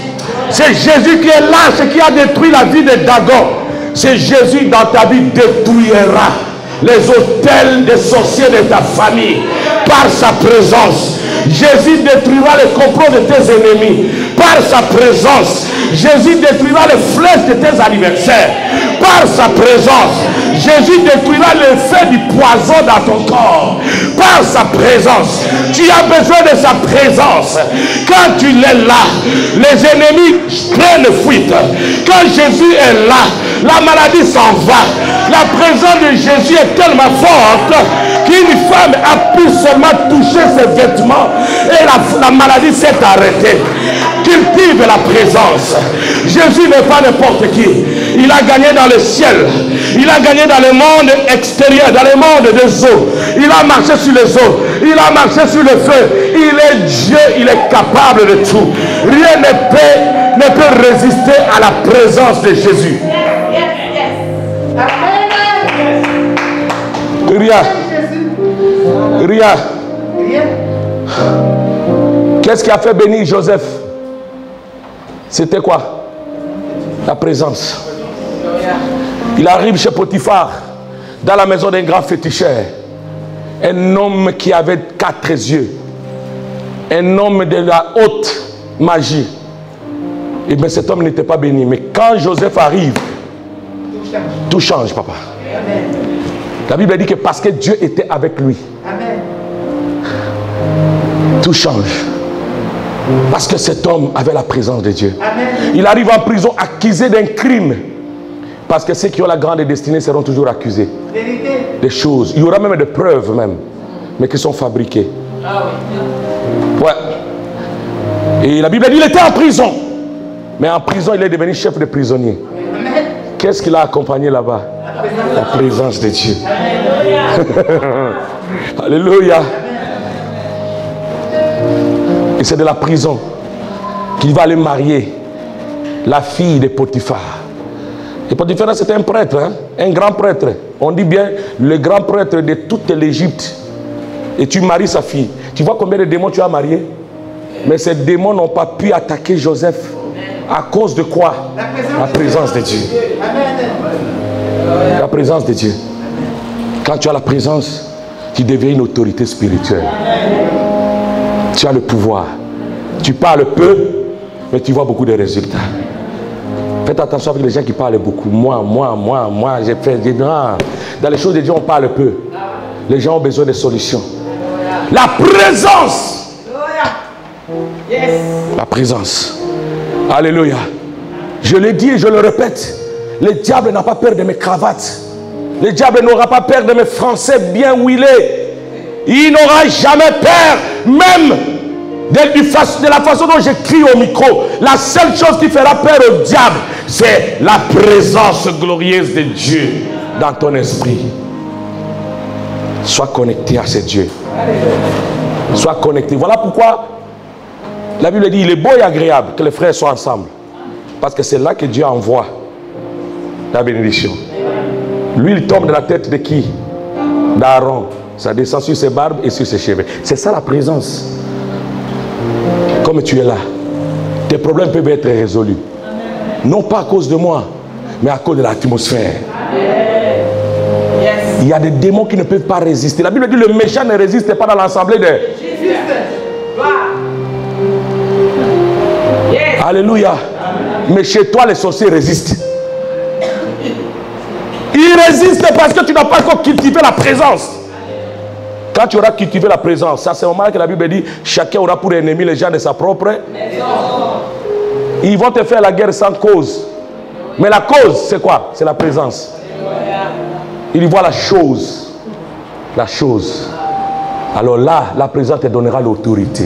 C'est Jésus qui est là, ce qui a détruit la vie de Dagon. C'est Jésus dans ta vie détruira les autels des sorciers de ta famille par sa présence. Jésus détruira les complots de tes ennemis par sa présence. Jésus détruira les flèches de tes adversaires par sa présence. Jésus détruira l'effet du poison dans ton corps par sa présence. Tu as besoin de sa présence. Quand tu l'es là, les ennemis prennent fuite. Quand Jésus est là, la maladie s'en va. La présence de Jésus est tellement forte qu'une femme a pu seulement toucher ses vêtements et la maladie s'est arrêtée. Cultive la présence. Jésus n'est pas n'importe qui. Il a gagné dans le ciel. Il a gagné dans le monde extérieur, dans le monde des eaux. Il a marché sur les eaux. Il a marché sur le feu. Il est Dieu. Il est capable de tout. Rien ne peut résister à la présence de Jésus. Rien. Rien. Qu'est-ce qui a fait bénir Joseph? C'était quoi? La présence. Il arrive chez Potiphar, dans la maison d'un grand féticheur. Un homme qui avait 4 yeux. Un homme de la haute magie. Et bien cet homme n'était pas béni. Mais quand Joseph arrive, tout change, papa. Amen. La Bible dit que parce que Dieu était avec lui, amen, tout change. Parce que cet homme avait la présence de Dieu. Amen. Il arrive en prison accusé d'un crime. Parce que ceux qui ont la grande destinée seront toujours accusés. Vérité. Des choses. Il y aura même des preuves même. Mais qui sont fabriquées. Ah oui. Ouais. Et la Bible dit qu'il était en prison. Mais en prison, il est devenu chef de prisonnier. Qu'est-ce qu'il a accompagné là-bas? La présence de Dieu. Alléluia. Et c'est de la prison qu'il va aller marier la fille de Potiphar. Et Potiphar, c'était un prêtre, hein? Un grand prêtre. On dit bien le grand prêtre de toute l'Égypte. Et tu maries sa fille. Tu vois combien de démons tu as mariés? Mais ces démons n'ont pas pu attaquer Joseph. À cause de quoi? La présence de Dieu. La présence de Dieu. Quand tu as la présence, tu deviens une autorité spirituelle. Tu as le pouvoir. Tu parles peu, mais tu vois beaucoup de résultats. Faites attention avec les gens qui parlent beaucoup. Moi, j'ai fait... Dans les choses de Dieu, on parle peu. Les gens ont besoin de solutions. La présence. La présence. Alléluia. Je l'ai dit et je le répète. Le diable n'a pas peur de mes cravates. Le diable n'aura pas peur de mes français bien huilés. Il n'aura jamais peur, même de la façon dont j'écris au micro. La seule chose qui fera peur au diable, c'est la présence glorieuse de Dieu dans ton esprit. Sois connecté à ce Dieu. Sois connecté. Voilà pourquoi la Bible dit, il est beau et agréable que les frères soient ensemble. Parce que c'est là que Dieu envoie la bénédiction. L'huile tombe de la tête de qui? D'Aaron. Ça descend sur ses barbes et sur ses cheveux. C'est ça la présence. Comme tu es là, tes problèmes peuvent être résolus. Non pas à cause de moi, mais à cause de l'atmosphère. Il y a des démons qui ne peuvent pas résister. La Bible dit, le méchant ne résiste pas dans l'assemblée de... Alléluia. Mais chez toi, les sorciers résistent. Ils résistent parce que tu n'as pas encore cultivé la présence. Quand tu auras cultivé la présence, c'est à ce moment-là que la Bible dit, chacun aura pour ennemi les gens de sa propre maison. Ils vont te faire la guerre sans cause. Mais la cause, c'est quoi? C'est la présence. Il y voit la chose. La chose. Alors là, la présence te donnera l'autorité.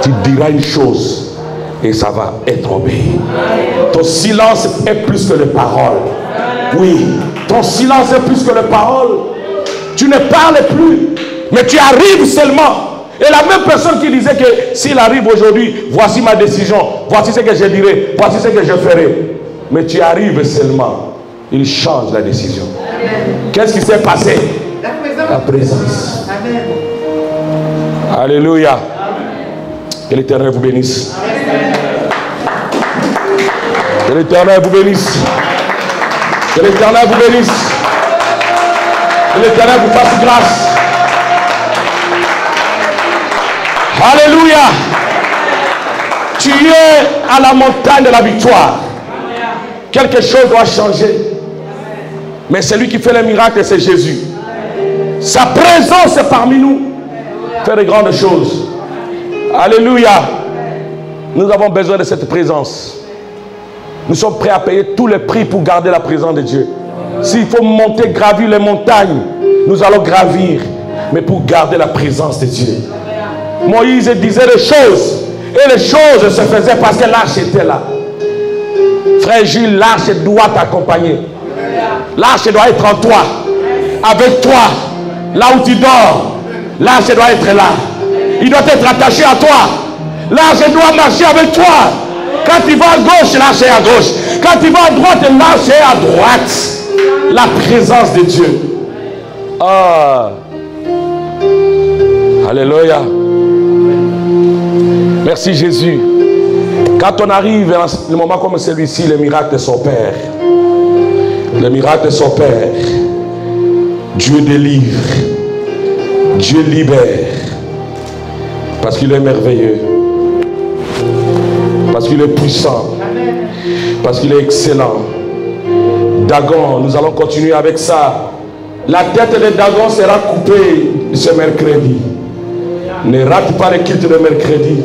Tu diras une chose et ça va être obéi. Ton silence est plus que les paroles. Oui, ton silence est plus que les paroles. Tu ne parles plus, mais tu arrives seulement. Et la même personne qui disait que s'il arrive aujourd'hui, voici ma décision, voici ce que je dirai, voici ce que je ferai. Mais tu arrives seulement. Il change la décision. Qu'est-ce qui s'est passé? La présence. Amen. Alléluia. Que l'Éternel vous bénisse. Que l'Éternel vous bénisse. Que l'Éternel vous bénisse. Que l'Éternel vous fasse grâce. Alléluia. Tu es à la montagne de la victoire. Quelque chose doit changer. Mais celui qui fait les miracles, c'est Jésus. Sa présence est parmi nous. Fait de grandes choses. Alléluia. Nous avons besoin de cette présence. Nous sommes prêts à payer tous les prix pour garder la présence de Dieu. S'il faut monter, gravir les montagnes, nous allons gravir. Mais pour garder la présence de Dieu. Moïse disait des choses. Et les choses se faisaient parce que l'arche était là. Frère Gilles, l'arche doit t'accompagner. L'arche doit être en toi. Avec toi. Là où tu dors. L'arche doit être là. Il doit être attaché à toi. L'arche doit marcher avec toi. Quand tu vas à gauche, l'arche est à gauche. Quand tu vas à droite, l'arche est à droite. La présence de Dieu. Ah. Alléluia. Merci Jésus. Quand on arrive à un moment comme celui-ci, les miracles s'opèrent. Les miracles s'opèrent. Dieu délivre. Dieu libère. Parce qu'il est merveilleux. Parce qu'il est puissant. Parce qu'il est excellent. Dagon, nous allons continuer avec ça. La tête de Dagon sera coupée ce mercredi. Ne rate pas le culte de mercredi.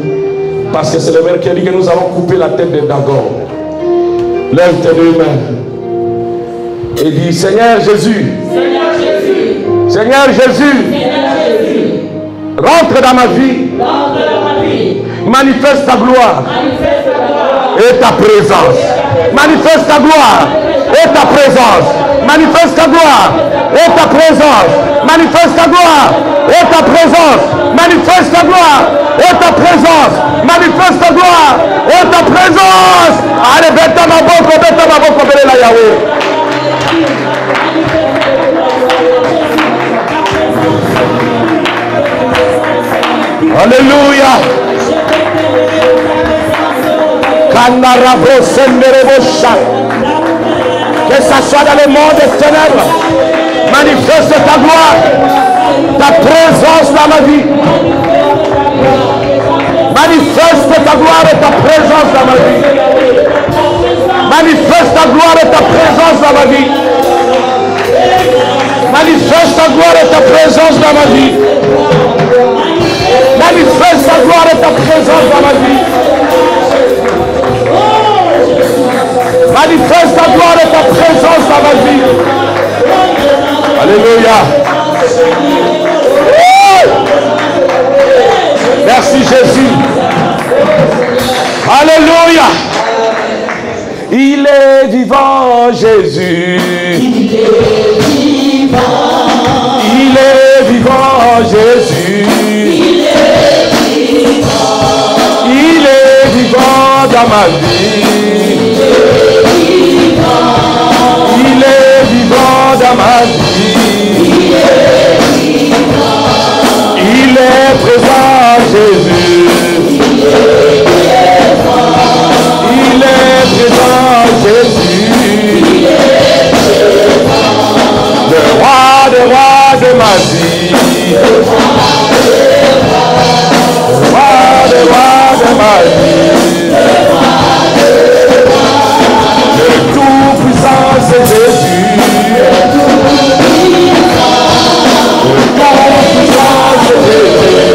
Parce que c'est le mercredi que nous allons couper la tête de Dagon. Lève tes deux mains. Et dis, Seigneur Jésus. Seigneur Jésus. Seigneur Jésus. Seigneur Jésus. Rentre dans ma vie. Rentre dans ma vie. Manifeste ta gloire. Manifeste ta gloire. Et ta présence. Manifeste ta gloire. Et ta présence. Manifeste ta gloire. Et ta présence. Manifeste ta gloire. Et ta présence. Manifeste ta gloire. Et ta présence. Manifeste ta gloire. Et ta présence. Allez, bêta ma boko, belle la Yahweh. Alléluia. Que ça soit dans le monde des ténèbres, manifeste ta gloire, ta présence dans ma vie. Manifeste ta gloire et ta présence dans ma vie. Manifeste ta gloire et ta présence dans ma vie. Manifeste ta gloire et ta présence dans ma vie. Manifeste ta gloire et ta présence dans ma vie. Manifeste ta gloire et ta présence dans ma vie. Alléluia. Merci Jésus. Alléluia. Il est vivant Jésus. Il est vivant. Il est dans ma vie. Il est vivant dans ma vie. Il est présent, Jésus. Il est présent, Jésus. Le roi des rois de ma vie. Le roi des rois de ma vie. Le tout-puissant, c'est Jésus. Le tout-puissant, c'est Jésus.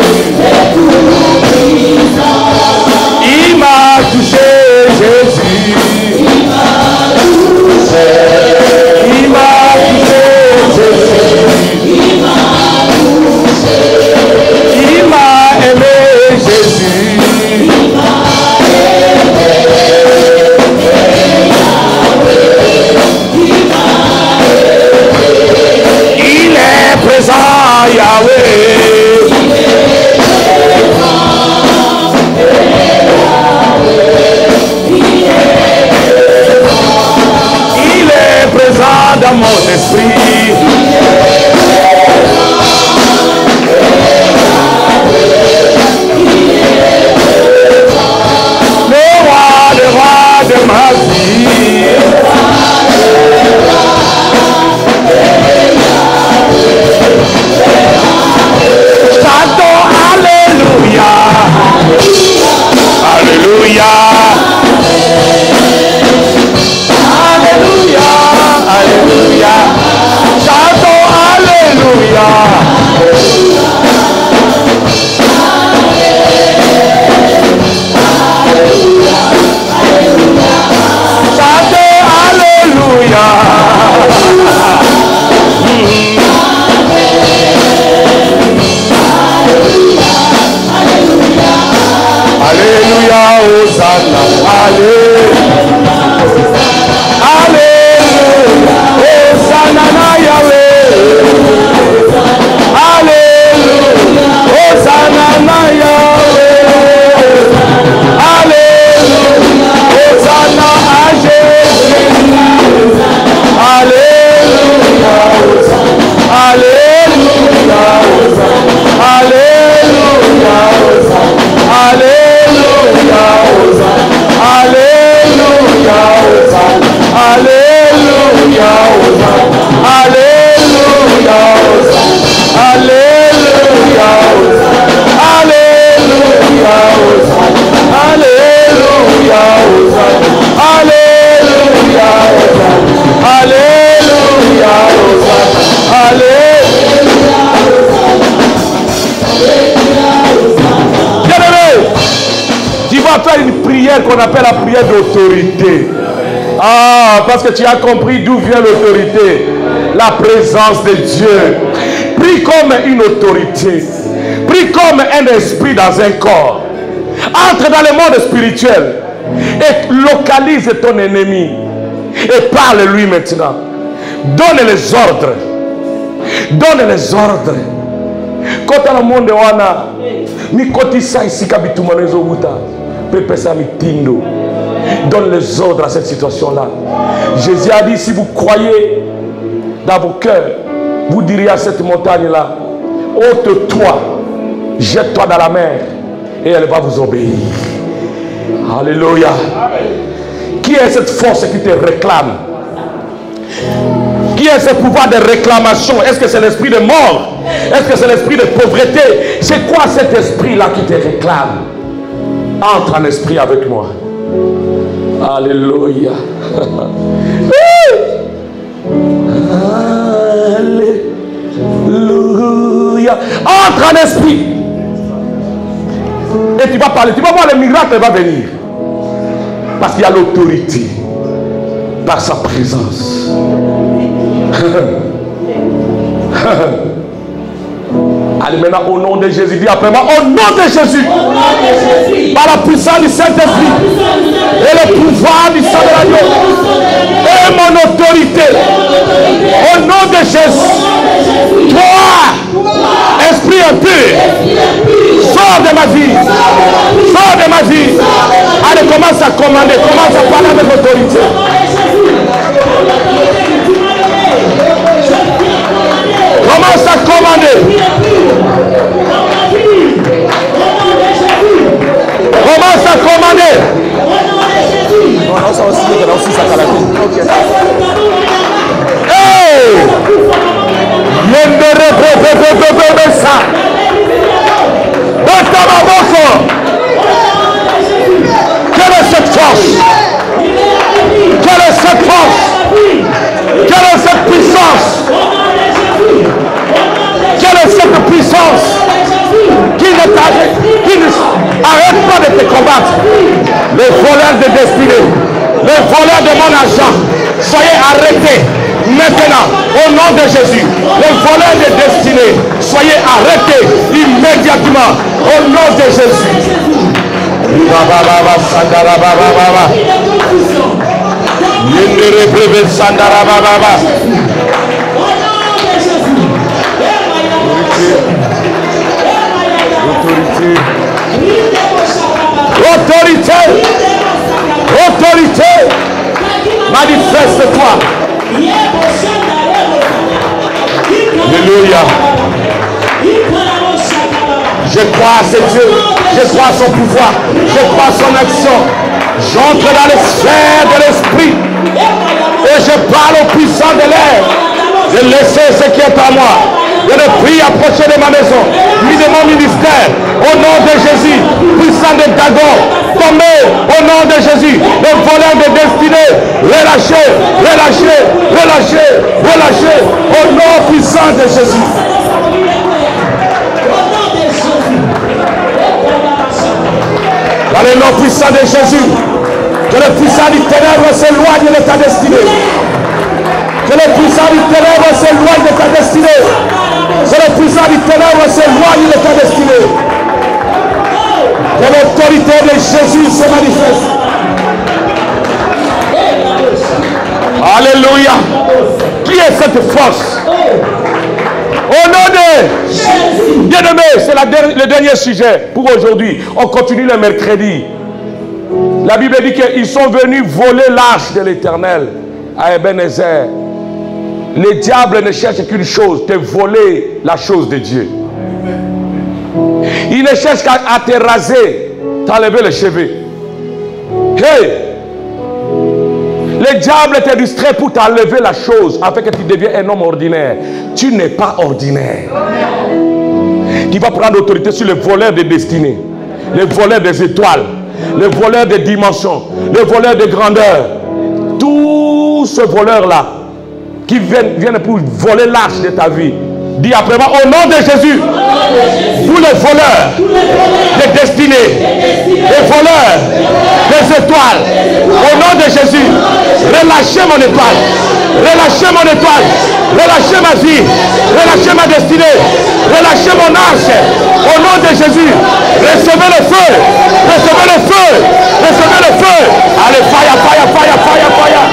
Il m'a touché, Jésus. Il m'a touché, Jésus. Il m'a aimé, Jésus. Il est présent, Yahweh. Il est présent dans mon esprit. Le roi de ma vie. Chantons Alléluia. Alléluia. Alléluia. Alléluia. Chantons Alléluia. Chantez Alléluia. Alléluia, Hosanna, Alléluia, Alléluia, Hosanna na Yahweh, Alléluia, Hosanna na Yahweh, Alléluia, Hosanna à Jésus, Alléluia, Alléluia, Alléluia, Alléluia, Alléluia, Alléluia, Alléluia, Alléluia, Alléluia, Alléluia, Alléluia, Alléluia, tu vas faire une prière qu'on appelle la prière d'autorité. Ah, parce que tu as compris d'où vient l'autorité. La présence de Dieu. Prie comme une autorité. Prie comme un esprit dans un corps. Entre dans le monde spirituel et localise ton ennemi. Et parle-lui maintenant. Donne les ordres. Donne les ordres. Quand dans le monde wana mikotisa ici kabituma nezo buta pepe sa mitindo. Donne les ordres à cette situation-là. Jésus a dit, si vous croyez dans vos cœurs, vous direz à cette montagne-là, ôte-toi, jette-toi dans la mer, et elle va vous obéir. Alléluia. Qui est cette force qui te réclame? Qui est ce pouvoir de réclamation? Est-ce que c'est l'esprit de mort? Est-ce que c'est l'esprit de pauvreté? C'est quoi cet esprit-là qui te réclame? Entre en esprit avec moi. Alléluia. Alléluia. Entre en esprit. Et tu vas parler. Tu vas voir le miracle va venir. Parce qu'il y a l'autorité. Par sa présence. Allez maintenant au nom de Jésus. Dis après moi, au nom de Jésus. Par la puissance du Saint-Esprit. Et le pouvoir du sang de l'agneau. Et mon autorité. Au nom de Jésus. Toi, esprit impur. Sors de ma vie. Sors de ma vie. Allez, commence. Commence à commander, commence à parler avec autorité. Commence à commander. Commence à commander. Hey! Quelle est cette force? Quelle est cette force? Quelle est cette puissance? Quelle est cette puissance qui ne arrête pas de te combattre? Les voleurs de destinée, les voleurs de mon argent, soyez arrêtés maintenant au nom de Jésus. Les voleurs de destinée, soyez arrêtés immédiatement au nom de Jésus. Autorité, autorité, manifeste-toi. Alléluia. Je crois à ce Dieu, je crois à son pouvoir, je crois à son action. J'entre dans les sphères de l'esprit et je parle au puissant de l'air de laisser ce qui est à moi. Je ne prie approcher de ma maison, ni de mon ministère, au nom de Jésus, puissant de Dagon, tombez au nom de Jésus, les voleurs de destinée, relâchez, relâchez, relâchez, relâchez, au nom puissant de Jésus. Dans le nom puissant de Jésus, que le puissant du ténèbre s'éloigne de ta destinée. Que le puissant du ténèbre s'éloigne de ta destinée. Que le puissant du ténèbre s'éloigne de ta destinée. Que l'autorité de Jésus se manifeste. Alléluia. Qui est cette force? Au nom de Jésus. Bien-aimé, c'est le dernier sujet pour aujourd'hui. On continue le mercredi. La Bible dit qu'ils sont venus voler l'arche de l'Éternel à Ebenezer. Le diable ne cherche qu'une chose, te voler la chose de Dieu. Il ne cherche qu'à te raser, t'enlever les cheveux. Hey! Le diable te distrait pour t'enlever la chose afin que tu deviennes un homme ordinaire. Tu n'es pas ordinaire. Tu vas prendre l'autorité sur les voleurs de destinée, les voleurs des étoiles, les voleurs des dimensions, les voleurs de grandeur. Tous ces voleurs-là qui viennent pour voler l'arche de ta vie. Dis après moi, au nom de Jésus, tous les voleurs des destinées, les voleurs des étoiles, au nom de Jésus, relâchez mon étoile, relâchez mon étoile, relâchez ma vie, relâchez ma destinée, relâchez mon arche, au nom de Jésus, recevez le feu, recevez le feu, recevez le feu. Allez, fire, fire, fire, fire, fire.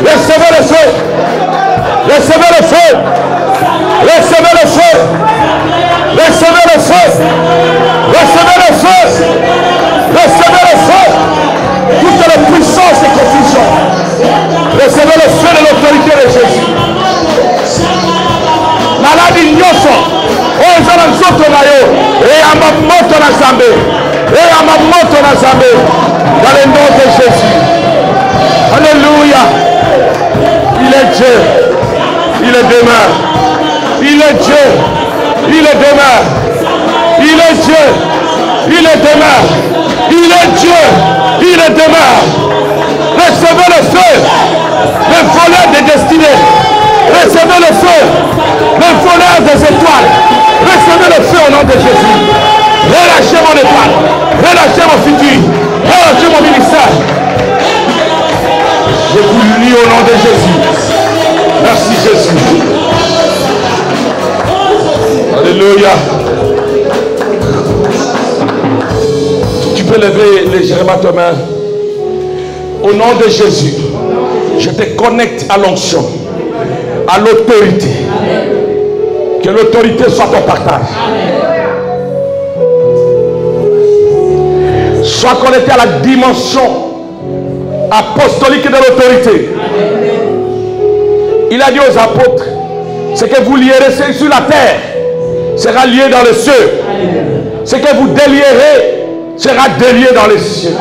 Recevez le feu. Recevez le feu. Recevez le feu. Recevez le feu. Recevez le feu. Recevez le feu. Toute la puissance et confusion. Recevez le feu de l'autorité de Jésus. Maladie nyoso. Oh, zala nzoto na yo. Et à ma moto na zambe. Et à ma moto na zambe. Dans le nom de Jésus. Alléluia. Il est Dieu. Il est demain. Il est Dieu. Il est demain. Il est Dieu. Il est demain. Il est Dieu. Il est demain. Recevez le feu. Le voleur des destinées. Recevez le feu. Le voleur des étoiles. Recevez le feu au nom de Jésus. Relâchez mon étoile. Relâchez mon futur. Relâchez mon ministère. Je vous lis au nom de Jésus. Merci Jésus. Alléluia. Alléluia. Tu peux lever légèrement ta main. Au nom de Jésus, je te connecte à l'onction, à l'autorité. Que l'autorité soit ton partage. Sois connecté à la dimension apostolique de l'autorité. Il a dit aux apôtres, ce que vous lierez sur la terre sera lié dans les cieux. Ce que vous délierez sera délié dans les cieux.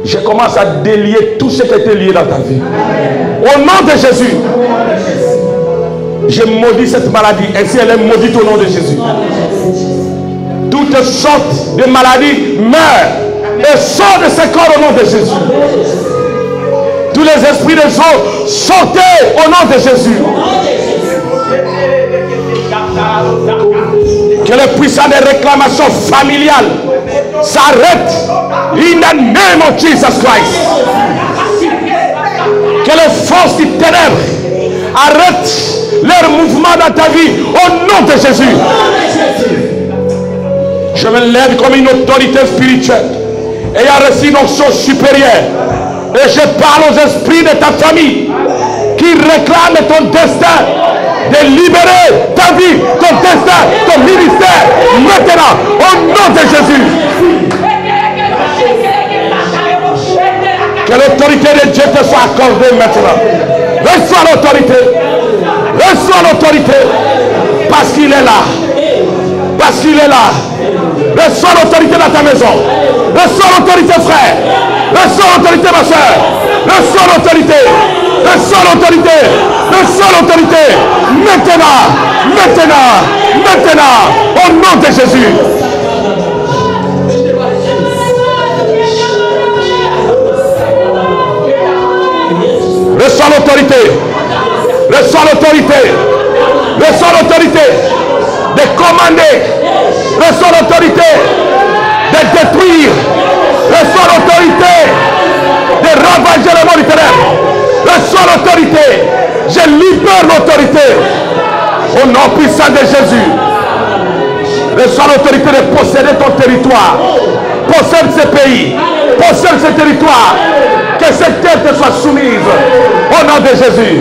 Je commence à délier tout ce qui était lié dans ta vie. Au nom de Jésus, je maudis cette maladie. Ainsi elle est maudite au nom de Jésus. Toutes sortes de maladies meurent et sortent de ce corps au nom de Jésus. Tous les esprits de eaux sortez au nom de Jésus. Que le puissant des réclamations familiales s'arrête. In the name of Jesus Christ. Que les forces du ténèbres arrêtent leur mouvement dans ta vie au nom de Jésus. Je me lève comme une autorité spirituelle ayant reçu une onction supérieure. Et je parle aux esprits de ta famille qui réclament ton destin, de libérer ta vie, ton destin, ton ministère, maintenant, au nom de Jésus. Que l'autorité de Dieu te soit accordée maintenant. Reçois l'autorité. Reçois l'autorité. Parce qu'il est là. Parce qu'il est là. Reçois l'autorité dans ta maison. Reçois l'autorité, frère. Reçois l'autorité, ma soeur. Reçois l'autorité. Reçois l'autorité. Reçois l'autorité. Maintenant. Maintenant. Maintenant. Au nom de Jésus. Reçois l'autorité. Reçois l'autorité. Reçois l'autorité de commander. Reçois l'autorité de détruire. Reçois l'autorité de ravager le monde du ténèbre. Reçois l'autorité. Je libère l'autorité. Au nom puissant de Jésus. Reçois l'autorité de posséder ton territoire. Possède ce pays. Possède ce territoire. Que cette terre te soit soumise. Au nom de Jésus.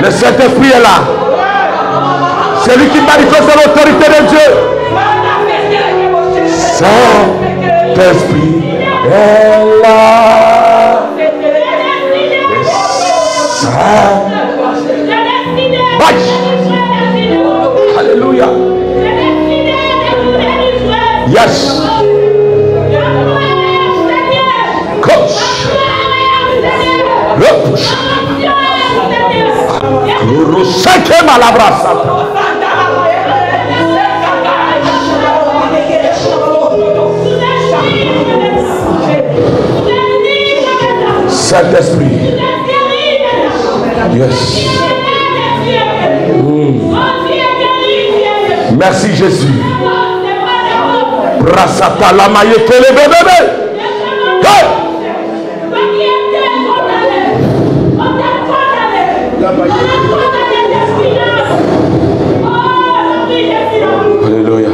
Le Saint-Esprit est là. C'est lui qui manifeste l'autorité de Dieu. Saint-Esprit est là. Alléluia. Yes. Coach. Repousse. Cinquième à la brasse. Saint-Esprit. Yes. Merci Jésus. Brasata la maille que le bébé. Alléluia.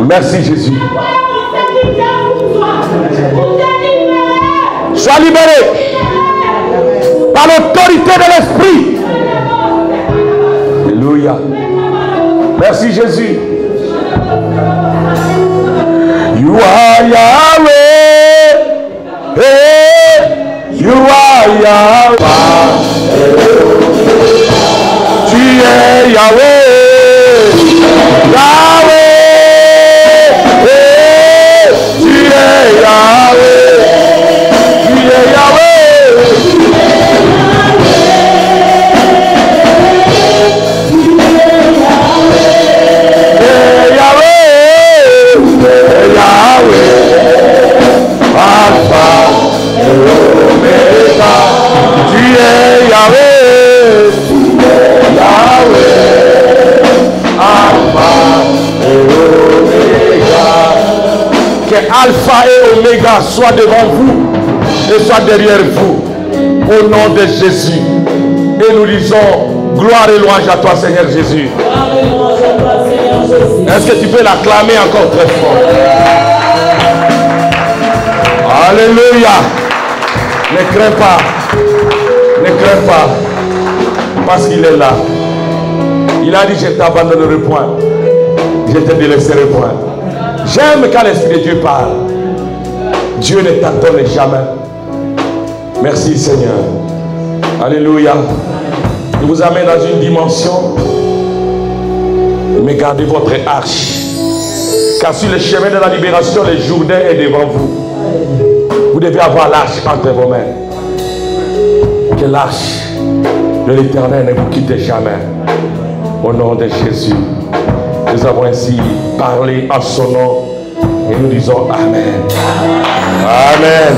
Merci Jésus. Sois libéré par l'autorité de l'Esprit. Alléluia. Merci Jésus. You are Yahweh. Hey, you are Yahweh. Tu es Yahweh. Yahweh. Hey, tu es Yahweh. Tu es Yahweh. Alpha et Omega, tu es Yahweh, Yahweh. dégâts soit devant vous et soit derrière vous. Au nom de Jésus. Et nous disons gloire et louange à toi, Seigneur Jésus. Est-ce que tu peux l'acclamer encore très fort? Alléluia. Ne crains pas. Ne crains pas. Parce qu'il est là. Il a dit, je ne t'abandonnerai point. Je ne te délaisserai point. J'aime quand l'Esprit de Dieu parle. Dieu ne t'abandonne jamais. Merci Seigneur. Alléluia. Il vous amène dans une dimension. Mais gardez votre arche. Car sur le chemin de la libération, le Jourdain est devant vous. Vous devez avoir l'arche entre vos mains. Que l'arche de l'Éternel ne vous quitte jamais. Au nom de Jésus. Nous avons ainsi parlé en son nom. Et nous disons Amen. Amen.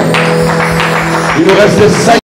Il nous reste 5